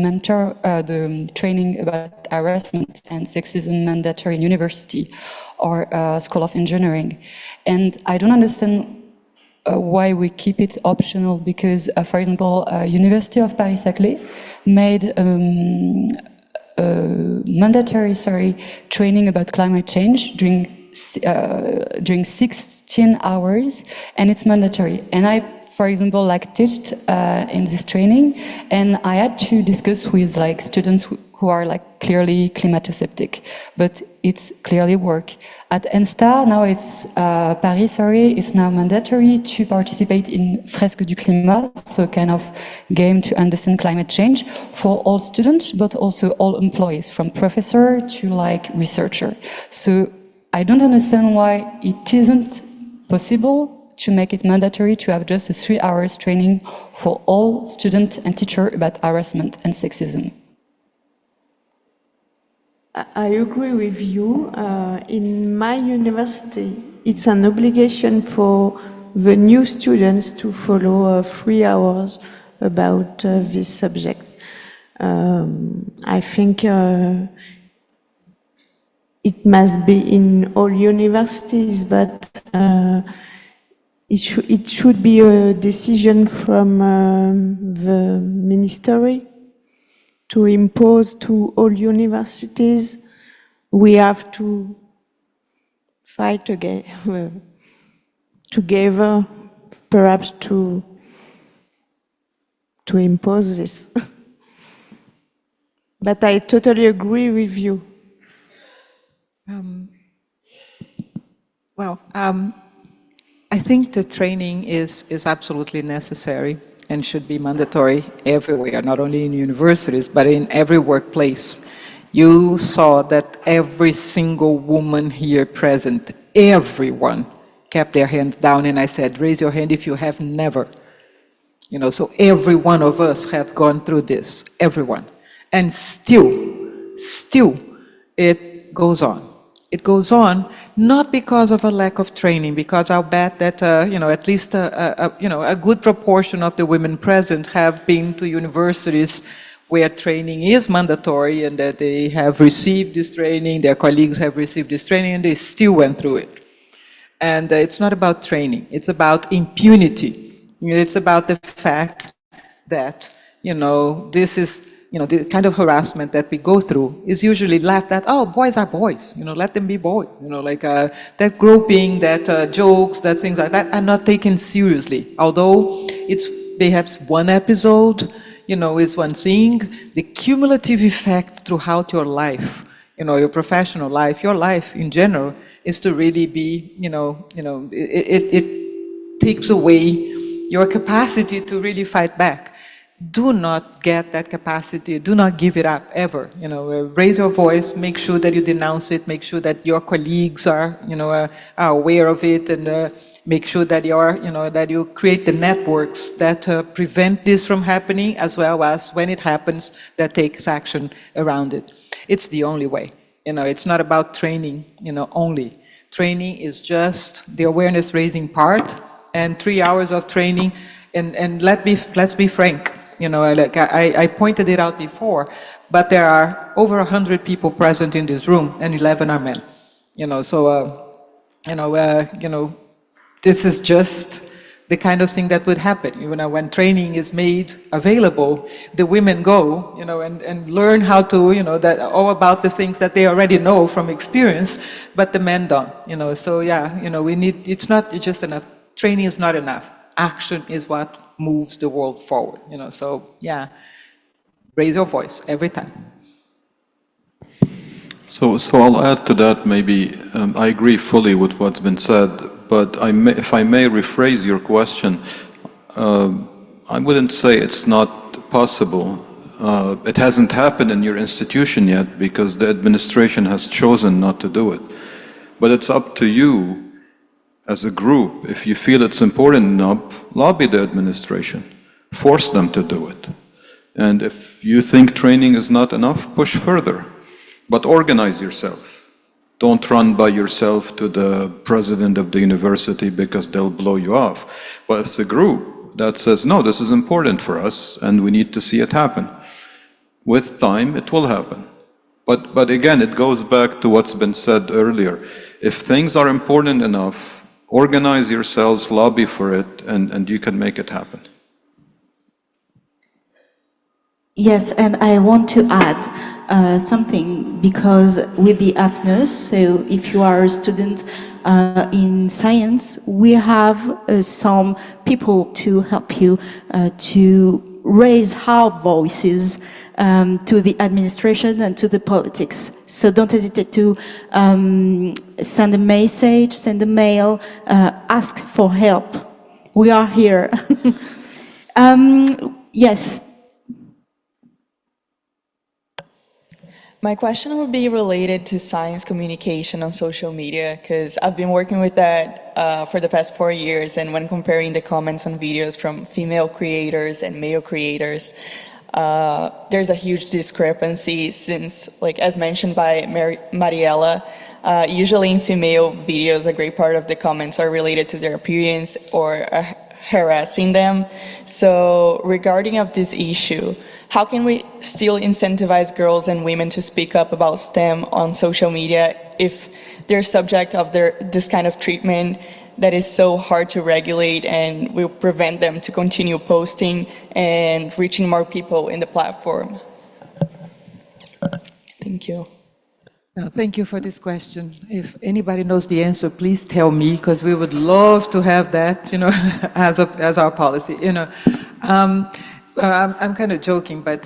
training about harassment and sexism mandatory in university or School of Engineering. And I don't understand why we keep it optional because, for example, University of Paris-Saclay made mandatory training about climate change during 16 hours, and it's mandatory. And I, for example, teached in this training, and I had to discuss with students who are clearly climato-sceptic, but it's clearly work. At ENSTA, now it's Paris, it's now mandatory to participate in Fresque du Climat, so kind of game to understand climate change for all students, but also all employees, from professor to researcher. So I don't understand why it isn't possible to make it mandatory to have just a 3 hours training for all students and teachers about harassment and sexism. I agree with you. In my university, it's an obligation for the new students to follow 3 hours about these subjects. I think it must be in all universities, but it should be a decision from the ministry to impose to all universities. We have to fight together, perhaps to impose this. But I totally agree with you. I think the training is absolutely necessary and should be mandatory everywhere, not only in universities, but in every workplace. You saw that every single woman here present, everyone, kept their hand down, and I said, raise your hand if you have never. So every one of us have gone through this, everyone. And still, it goes on. It goes on not because of a lack of training, because I'll bet that at least a good proportion of the women present have been to universities where training is mandatory and that they have received this training, their colleagues have received this training, and they still went through it. And it's not about training; it's about impunity. It's about the fact that this is. The kind of harassment that we go through is usually laughed at. Oh, boys are boys. Let them be boys. That groping, that jokes, that things like that are not taken seriously. Although it's perhaps one episode, is one thing. The cumulative effect throughout your life, your professional life, your life in general, is to really be, it takes away your capacity to really fight back. Do not get that capacity. Do not give it up ever. Raise your voice. Make sure that you denounce it. Make sure that your colleagues are aware of it, and make sure that that you create the networks that prevent this from happening, as well as when it happens, that takes action around it. It's the only way. It's not about training. Only training is just the awareness raising part, and 3 hours of training. And let's be frank. Like I pointed it out before, but there are over 100 people present in this room, and 11 are men. This is just the kind of thing that would happen. When training is made available, the women go, and learn how to, that all about the things that they already know from experience, but the men don't. We need. It's not just enough. Training is not enough. Action is what moves the world forward, raise your voice every time. So I'll add to that. Maybe I agree fully with what's been said, but if I may rephrase your question, I wouldn't say it's not possible. It hasn't happened in your institution yet because the administration has chosen not to do it. But it's up to you as a group. If you feel it's important enough, lobby the administration, force them to do it. And if you think training is not enough, push further. But organize yourself. Don't run by yourself to the president of the university because they'll blow you off. But it's a group that says, no, this is important for us and we need to see it happen. With time, it will happen. But again, it goes back to what's been said earlier. If things are important enough, organize yourselves, lobby for it, and you can make it happen. Yes, and I want to add something, because with the AFNUS, so if you are a student in science, we have some people to help you to raise our voices to the administration and to the politics. So don't hesitate to send a message, send a mail, ask for help. We are here. Yes. My question would be related to science communication on social media, because I've been working with that for the past 4 years, and when comparing the comments on videos from female creators and male creators, there's a huge discrepancy since, like as mentioned by Mariela, usually in female videos, a great part of the comments are related to their appearance or harassing them. So regarding of this issue, how can we still incentivize girls and women to speak up about STEM on social media if they're subject of this kind of treatment that is so hard to regulate and will prevent them to continue posting and reaching more people in the platform? Thank you. No, thank you for this question. If anybody knows the answer, please tell me, because we would love to have that, as our policy. I'm kind of joking, but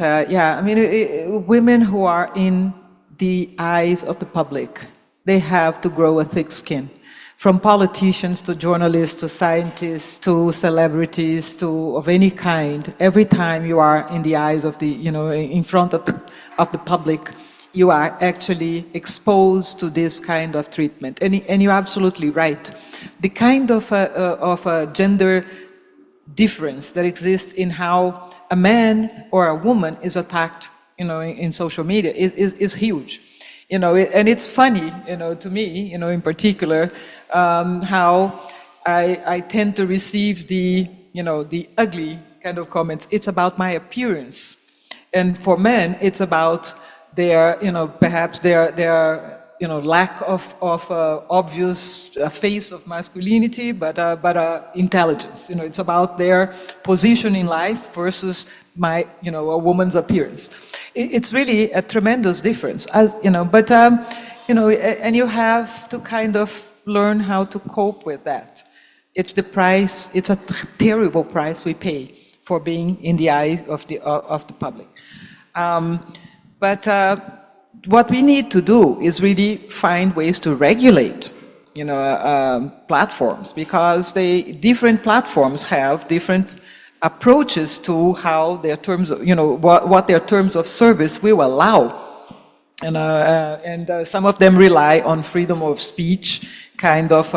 women who are in the eyes of the public, they have to grow a thick skin. From politicians to journalists to scientists to celebrities to of any kind, every time you are in the eyes of the, in front of the public, you are actually exposed to this kind of treatment. And you're absolutely right. The kind of a gender difference that exists in how a man or a woman is attacked, in social media is huge. And it's funny, to me, in particular, how I tend to receive the ugly kind of comments. It's about my appearance. And for men, it's about their, perhaps their lack of obvious face of masculinity, but intelligence. It's about their position in life versus a woman's appearance. It's really a tremendous difference, and you have to kind of learn how to cope with that. It's the price. It's a terrible price we pay for being in the eye of the public. But what we need to do is really find ways to regulate, platforms, because different platforms have different approaches to how their terms, what their terms of service will allow. And some of them rely on freedom of speech kind of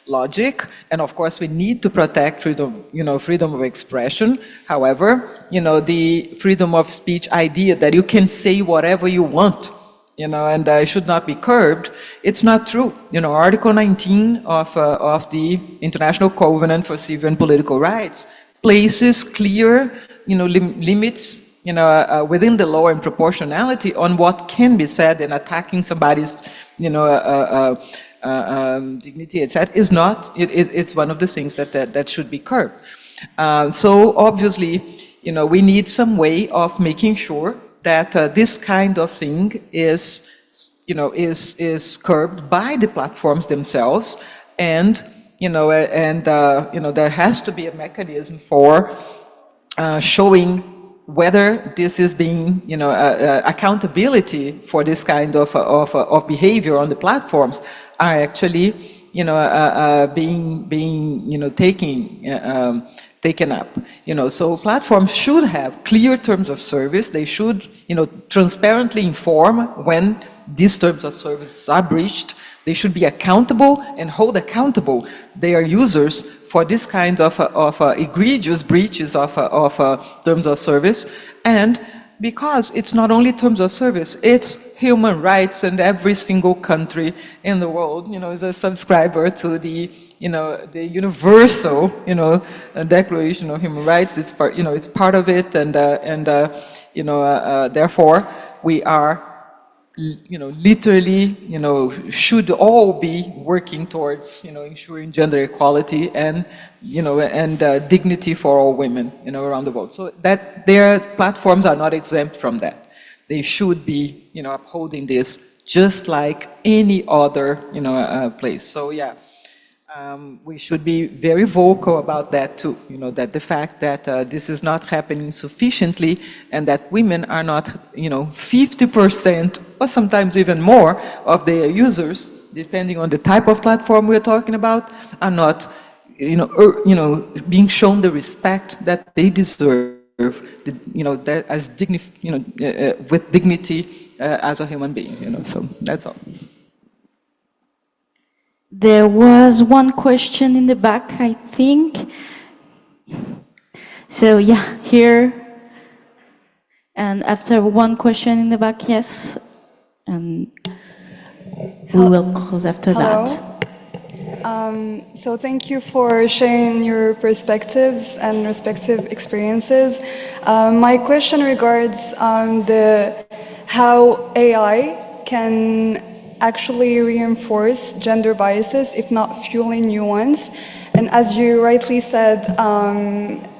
logic, and of course we need to protect freedom of expression. However, the freedom of speech idea that you can say whatever you want, and should not be curbed, it's not true. Article 19 of the International Covenant for Civil and Political Rights places clear, limits, within the law and proportionality on what can be said, and attacking somebody's, dignity, etc., is not. It's one of the things that should be curbed. So obviously, we need some way of making sure that this kind of thing is curbed by the platforms themselves, and there has to be a mechanism for showing whether this is being, accountability for this kind of behavior on the platforms are actually, being taken up. So platforms should have clear terms of service. They should, transparently inform when these terms of service are breached. They should be accountable and hold accountable their users for this kind of egregious breaches of terms of service. And because it's not only terms of service, it's human rights, and every single country in the world, is a subscriber to the universal, Declaration of Human Rights. It's part, it's part of it, and therefore we are, literally, should all be working towards, ensuring gender equality and, dignity for all women, around the world. So that their platforms are not exempt from that. They should be, upholding this just like any other, place. So yeah, we should be very vocal about that too. That the fact that this is not happening sufficiently, and that women are not, 50% or sometimes even more of their users, depending on the type of platform we're talking about, are not, being shown the respect that they deserve. That as with dignity as a human being. So that's all. There was one question in the back, I think. So yeah, here. And after one question in the back, yes. And we will close after that. So thank you for sharing your perspectives and respective experiences. My question regards how AI can actually reinforce gender biases, if not fueling new ones. And as you rightly said,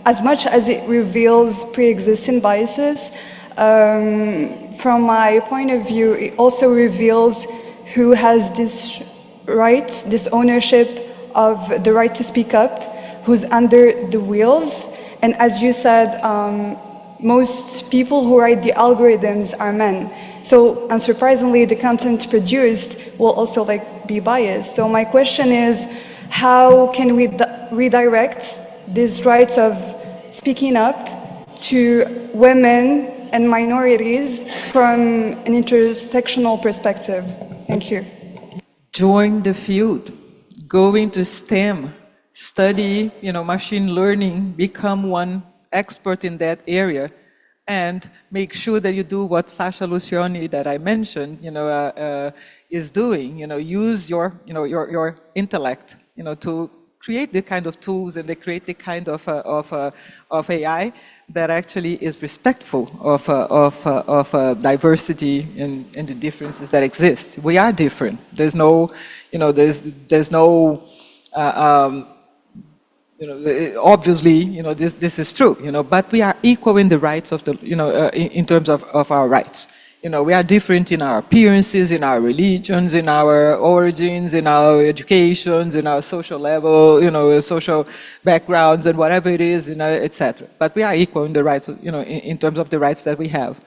as much as it reveals pre-existing biases, from my point of view, it also reveals who has this right, this ownership of the right to speak up, who's under the wheels. And as you said, most people who write the algorithms are men. So unsurprisingly, the content produced will also be biased. So my question is, how can we redirect this right of speaking up to women and minorities from an intersectional perspective? Thank you. Join the field, go into STEM, study, machine learning, become one expert in that area, and make sure that you do what Sasha Lucioni that I mentioned, is doing. Use your intellect, to create the kind of tools and create the kind of AI that actually is respectful of diversity and the differences that exist. We are different. There's no, there's no. Obviously, this is true, but we are equal in the rights of the, in terms of our rights, You know, we are different in our appearances, in our religions, in our origins, in our educations, in our social level, you know, social backgrounds and whatever it is, you know, etc. But we are equal in the rights, you know, in terms of the rights that we have.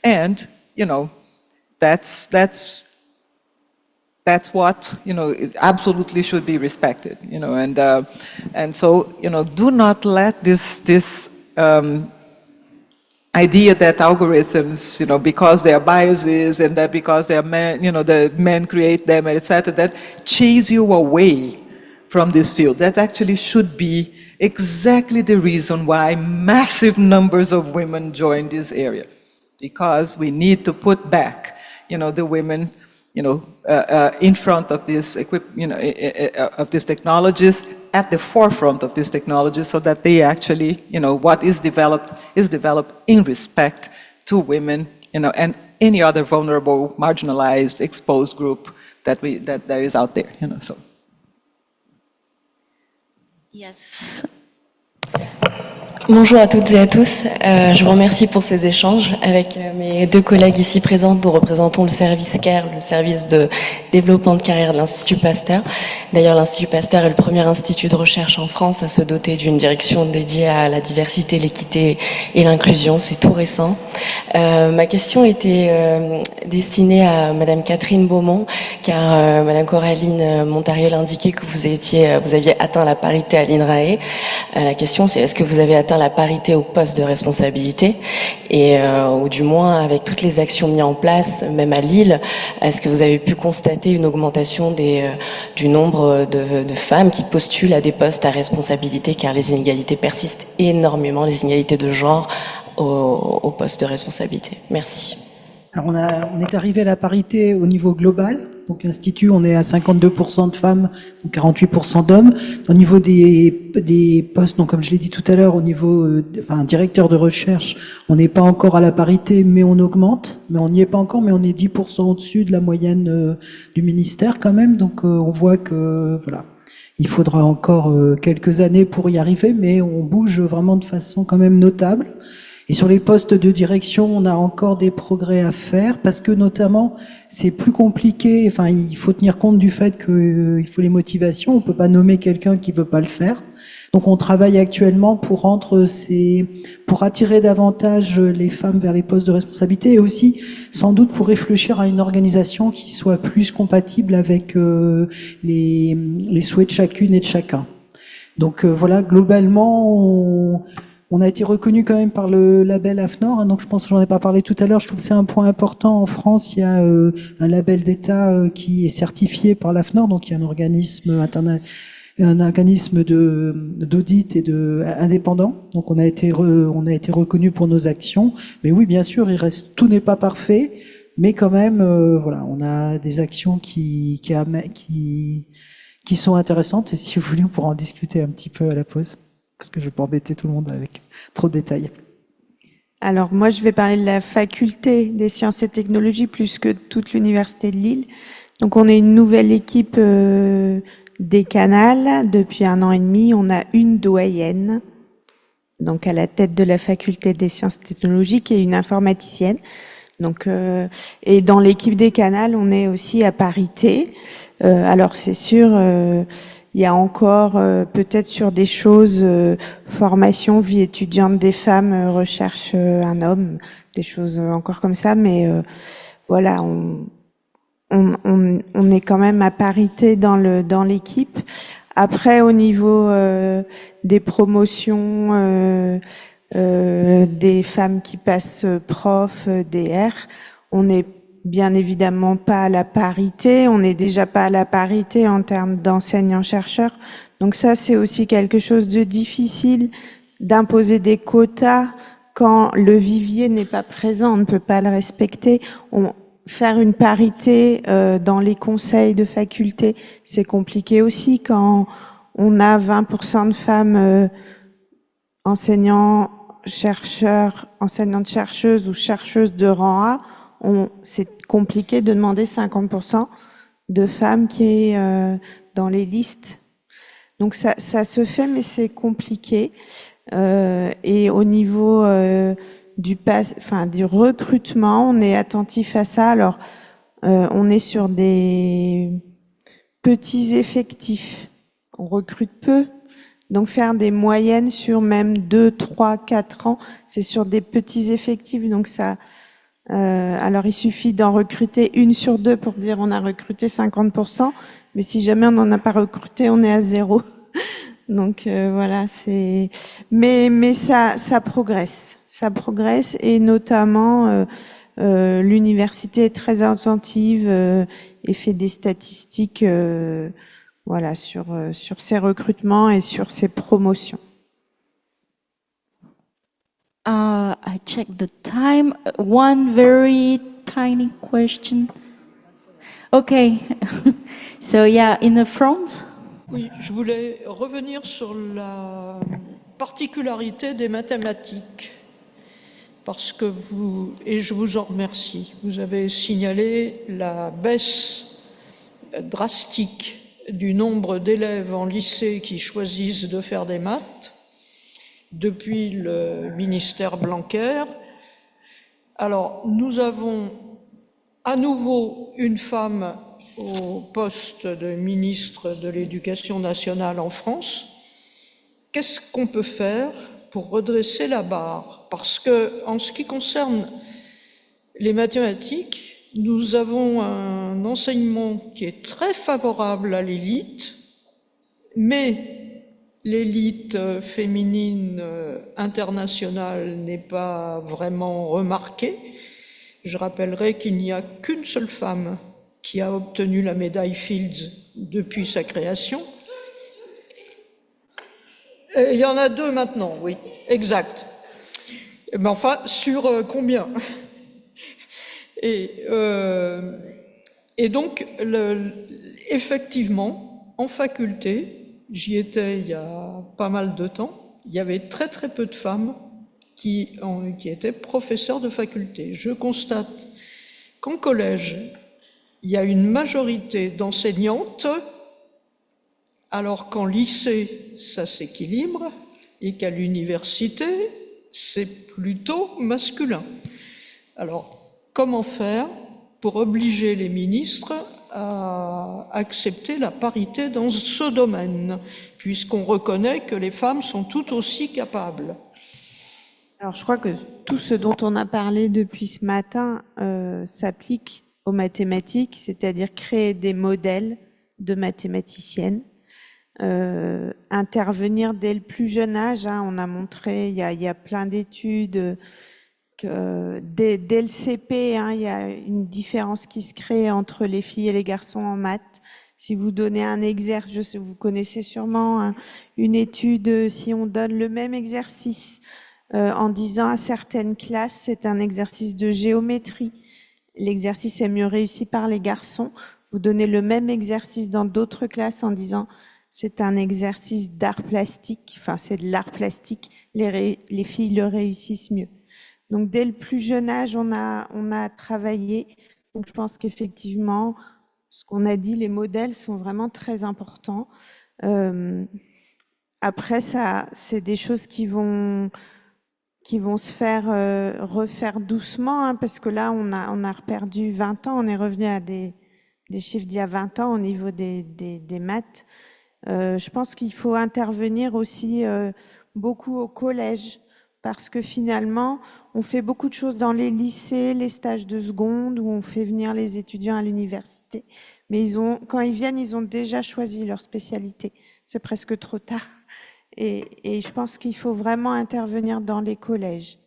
And, you know, that's what, you know, it absolutely should be respected, you know, and so, you know, do not let this idea that algorithms, you know, because they are biases and that because they are men, you know, the men create them, etc., that chase you away from this field. That actually should be exactly the reason why massive numbers of women join this area, because we need to put back, you know, the women, you know, in front of this of these technologies, at the forefront of these technologies, so that they actually, you know, what is developed in respect to women, you know, and any other vulnerable, marginalized, exposed group that there is out there, you know. So. Yes. Bonjour à toutes et à tous. Je vous remercie pour ces échanges avec mes deux collègues ici présentes. Nous représentons le service CARE, le service de développement de carrière de l'Institut Pasteur. D'ailleurs, l'Institut Pasteur est le premier institut de recherche en France à se doter d'une direction dédiée à la diversité, l'équité et l'inclusion. C'est tout récent. Ma question était destinée à Madame Catherine Beaumont, car Madame Coraline Montariol indiquait que vous aviez atteint la parité à l'INRAE. La question, c'est est-ce que vous avez atteint la parité au poste de responsabilité, et ou du moins avec toutes les actions mises en place, même à Lille, est-ce que vous avez pu constater une augmentation du nombre de femmes qui postulent à des postes à responsabilité, car les inégalités persistent énormément, les inégalités de genre au poste de responsabilité. Merci. Alors on est arrivé à la parité au niveau global. Donc l'Institut, on est à 52% de femmes, donc 48% d'hommes. Au niveau des postes, donc comme je l'ai dit tout à l'heure, au niveau directeur de recherche, on n'est pas encore à la parité, mais on augmente. Mais on n'y est pas encore, mais on est 10% au-dessus de la moyenne du ministère quand même. Donc on voit que voilà, il faudra encore quelques années pour y arriver, mais on bouge vraiment de façon quand même notable. Et sur les postes de direction, on a encore des progrès à faire parce que notamment c'est plus compliqué. Enfin, il faut tenir compte du fait qu'il faut les motivations. On peut pas nommer quelqu'un qui veut pas le faire. Donc, on travaille actuellement pour attirer davantage les femmes vers les postes de responsabilité et aussi, sans doute, pour réfléchir à une organisation qui soit plus compatible avec les souhaits de chacune et de chacun. Donc voilà, globalement, on a été reconnu quand même par le label AFNOR, hein, donc je pense que j'en ai pas parlé tout à l'heure, je trouve que c'est un point important. En France, il y a un label d'État qui est certifié par l'AFNOR, donc il y a un organisme d'audit et indépendant. Donc on a été reconnu pour nos actions. Mais oui, bien sûr, tout n'est pas parfait, mais quand même, voilà, on a des actions qui sont intéressantes. Et si vous voulez, on pourra en discuter un petit peu à la pause, parce que je ne vais pas embêter tout le monde avec trop de détails. Alors moi, je vais parler de la faculté des sciences et technologies plus que toute l'université de Lille. Donc on est une nouvelle équipe décanale. Depuis 1 an et demi, on a une doyenne, donc à la tête de la faculté des sciences et technologies, qui est une informaticienne. Donc, et dans l'équipe décanale, on est aussi à parité. Alors c'est sûr, il y a encore peut-être sur des choses, formation, vie étudiante des femmes, recherche un homme, des choses encore comme ça, mais voilà, on est quand même à parité dans l'équipe. Après, au niveau des promotions, des femmes qui passent prof, DR, on n'est bien évidemment pas à la parité. On n'est déjà pas à la parité en termes d'enseignants-chercheurs. Donc ça, c'est aussi quelque chose de difficile d'imposer des quotas quand le vivier n'est pas présent. On ne peut pas le respecter. Faire une parité dans les conseils de faculté, c'est compliqué aussi quand on a 20% de femmes enseignantes-chercheuses ou chercheuses de rang A. C'est compliqué de demander 50% de femmes qui est dans les listes. Donc ça se fait, mais c'est compliqué. Et au niveau du recrutement. On est attentif à ça. Alors, on est sur des petits effectifs. On recrute peu. Donc, faire des moyennes sur même 2, 3, 4 ans, c'est sur des petits effectifs. Donc, ça, alors, il suffit d'en recruter 1 sur 2 pour dire on a recruté 50%. Mais si jamais on n'en a pas recruté, on est à 0. Donc voilà, mais ça progresse, et notamment l'université est très attentive et fait des statistiques voilà sur ses recrutements et sur ses promotions. I checked the time. One very tiny question. Okay, so yeah, in the front. Oui, je voulais revenir sur la particularité des mathématiques, parce que et je vous en remercie, vous avez signalé la baisse drastique du nombre d'élèves en lycée qui choisissent de faire des maths depuis le ministère Blanquer. Alors, nous avons à nouveau une femme au poste de ministre de l'Éducation nationale en France. Qu'est-ce qu'on peut faire pour redresser la barre? Parce que, en ce qui concerne les mathématiques, nous avons un enseignement qui est très favorable à l'élite, mais l'élite féminine internationale n'est pas vraiment remarquée. Je rappellerai qu'il n'y a qu'une seule femme qui a obtenu la médaille Fields depuis sa création. Il y en a 2 maintenant, oui, exact. Mais enfin, sur combien? Et donc, effectivement, en faculté, j'y étais il y a pas mal de temps, il y avait très très peu de femmes qui étaient professeurs de faculté. Je constate qu'en collège, il y a une majorité d'enseignantes, alors qu'en lycée, ça s'équilibre, et qu'à l'université, c'est plutôt masculin. Alors, comment faire pour obliger les ministres à accepter la parité dans ce domaine, puisqu'on reconnaît que les femmes sont tout aussi capables? Alors, je crois que tout ce dont on a parlé depuis ce matin s'applique aux mathématiques, c'est-à-dire créer des modèles de mathématiciennes, intervenir dès le plus jeune âge. Hein, on a montré, il y a plein d'études que dès le CP, hein, il y a une différence qui se crée entre les filles et les garçons en maths. Si vous donnez un exercice, vous connaissez sûrement hein, une étude, si on donne le même exercice en disant à certaines classes, c'est un exercice de géométrie. L'exercice est mieux réussi par les garçons. Vous donnez le même exercice dans d'autres classes en disant c'est un exercice d'art plastique, enfin c'est de l'art plastique, les filles le réussissent mieux. Donc dès le plus jeune âge, on a travaillé. Donc je pense qu'effectivement, ce qu'on a dit, les modèles sont vraiment très importants. Après, ça, c'est des choses qui vont se faire refaire doucement, hein, parce que là, on a perdu 20 ans, on est revenu à des chiffres d'il y a 20 ans au niveau des maths. Je pense qu'il faut intervenir aussi beaucoup au collège, parce que finalement, on fait beaucoup de choses dans les lycées, les stages de seconde, où on fait venir les étudiants à l'université. Mais quand ils viennent, ils ont déjà choisi leur spécialité. C'est presque trop tard. Et je pense qu'il faut vraiment intervenir dans les collèges.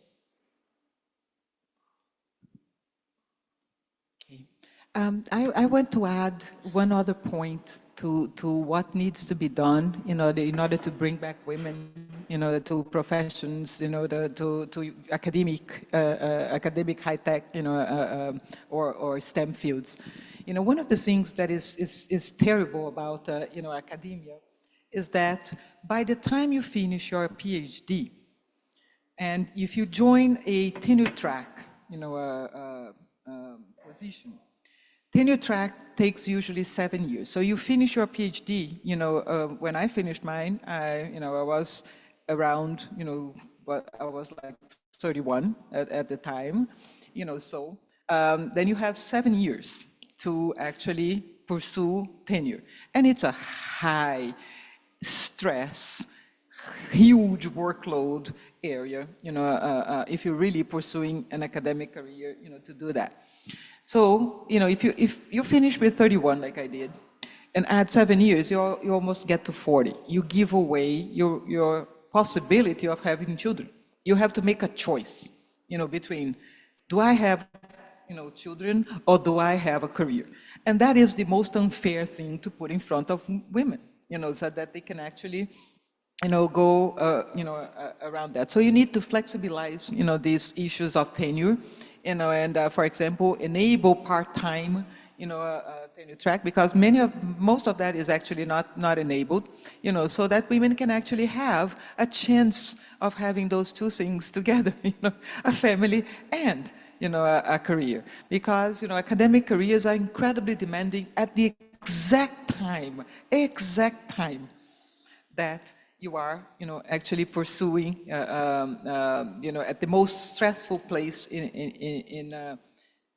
Okay. I want to add one other point to what needs to be done in order to bring back women, to professions, to academic high tech, or STEM fields. One of the things that is terrible about academia is that by the time you finish your PhD, and if you join a tenure track, position, tenure track takes usually 7 years. So you finish your PhD. When I finished mine, I was around, I was like 31 at the time, so then you have 7 years to actually pursue tenure. And it's a high stress, huge workload area, if you're really pursuing an academic career, to do that. So, if you finish with 31, like I did, and add 7 years, you almost get to 40. You give away your possibility of having children. You have to make a choice, between, do I have, children, or do I have a career? And that is the most unfair thing to put in front of women, so that they can actually, go, around that. So you need to flexibilize, these issues of tenure, and for example, enable part-time, tenure track, because most of that is actually not enabled, so that women can actually have a chance of having those two things together, a family and, a career. Because, academic careers are incredibly demanding at the exact time that you are, actually pursuing, at the most stressful place in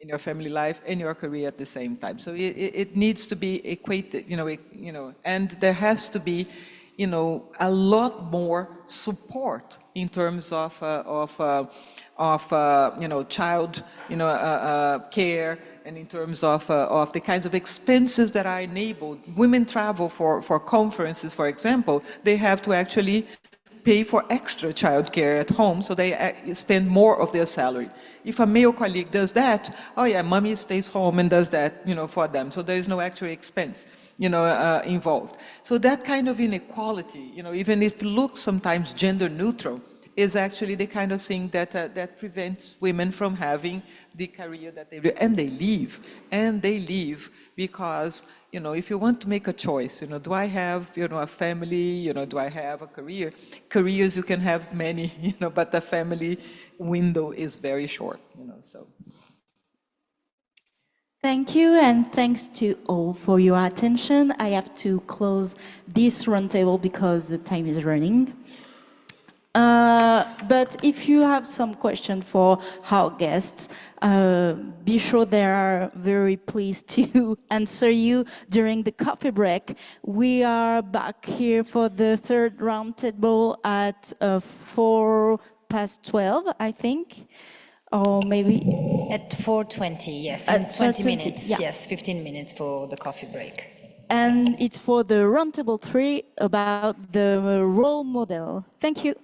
your family life and your career at the same time. So it needs to be equated, and there has to be, a lot more support in terms of child, care, and in terms of the kinds of expenses that are enabled. Women travel for conferences, for example, they have to actually pay for extra childcare at home, so they spend more of their salary. If a male colleague does that, oh yeah, mommy stays home and does that, for them. So there is no actual expense, involved. So that kind of inequality, even if it looks sometimes gender neutral, is actually the kind of thing that prevents women from having the career that they do. And they leave because, if you want to make a choice, do I have, a family, do I have a career? Careers, you can have many, but the family window is very short, so. Thank you, and thanks to all for your attention. I have to close this roundtable because the time is running. But if you have some question for our guests, be sure they are very pleased to answer you during the coffee break. We are back here for the third roundtable at 12:04, I think, or maybe at 4:20. Yes, at in 20 4:20, minutes. yeah. Yes, 15 minutes for the coffee break. And it's for the roundtable 3 about the role model. Thank you.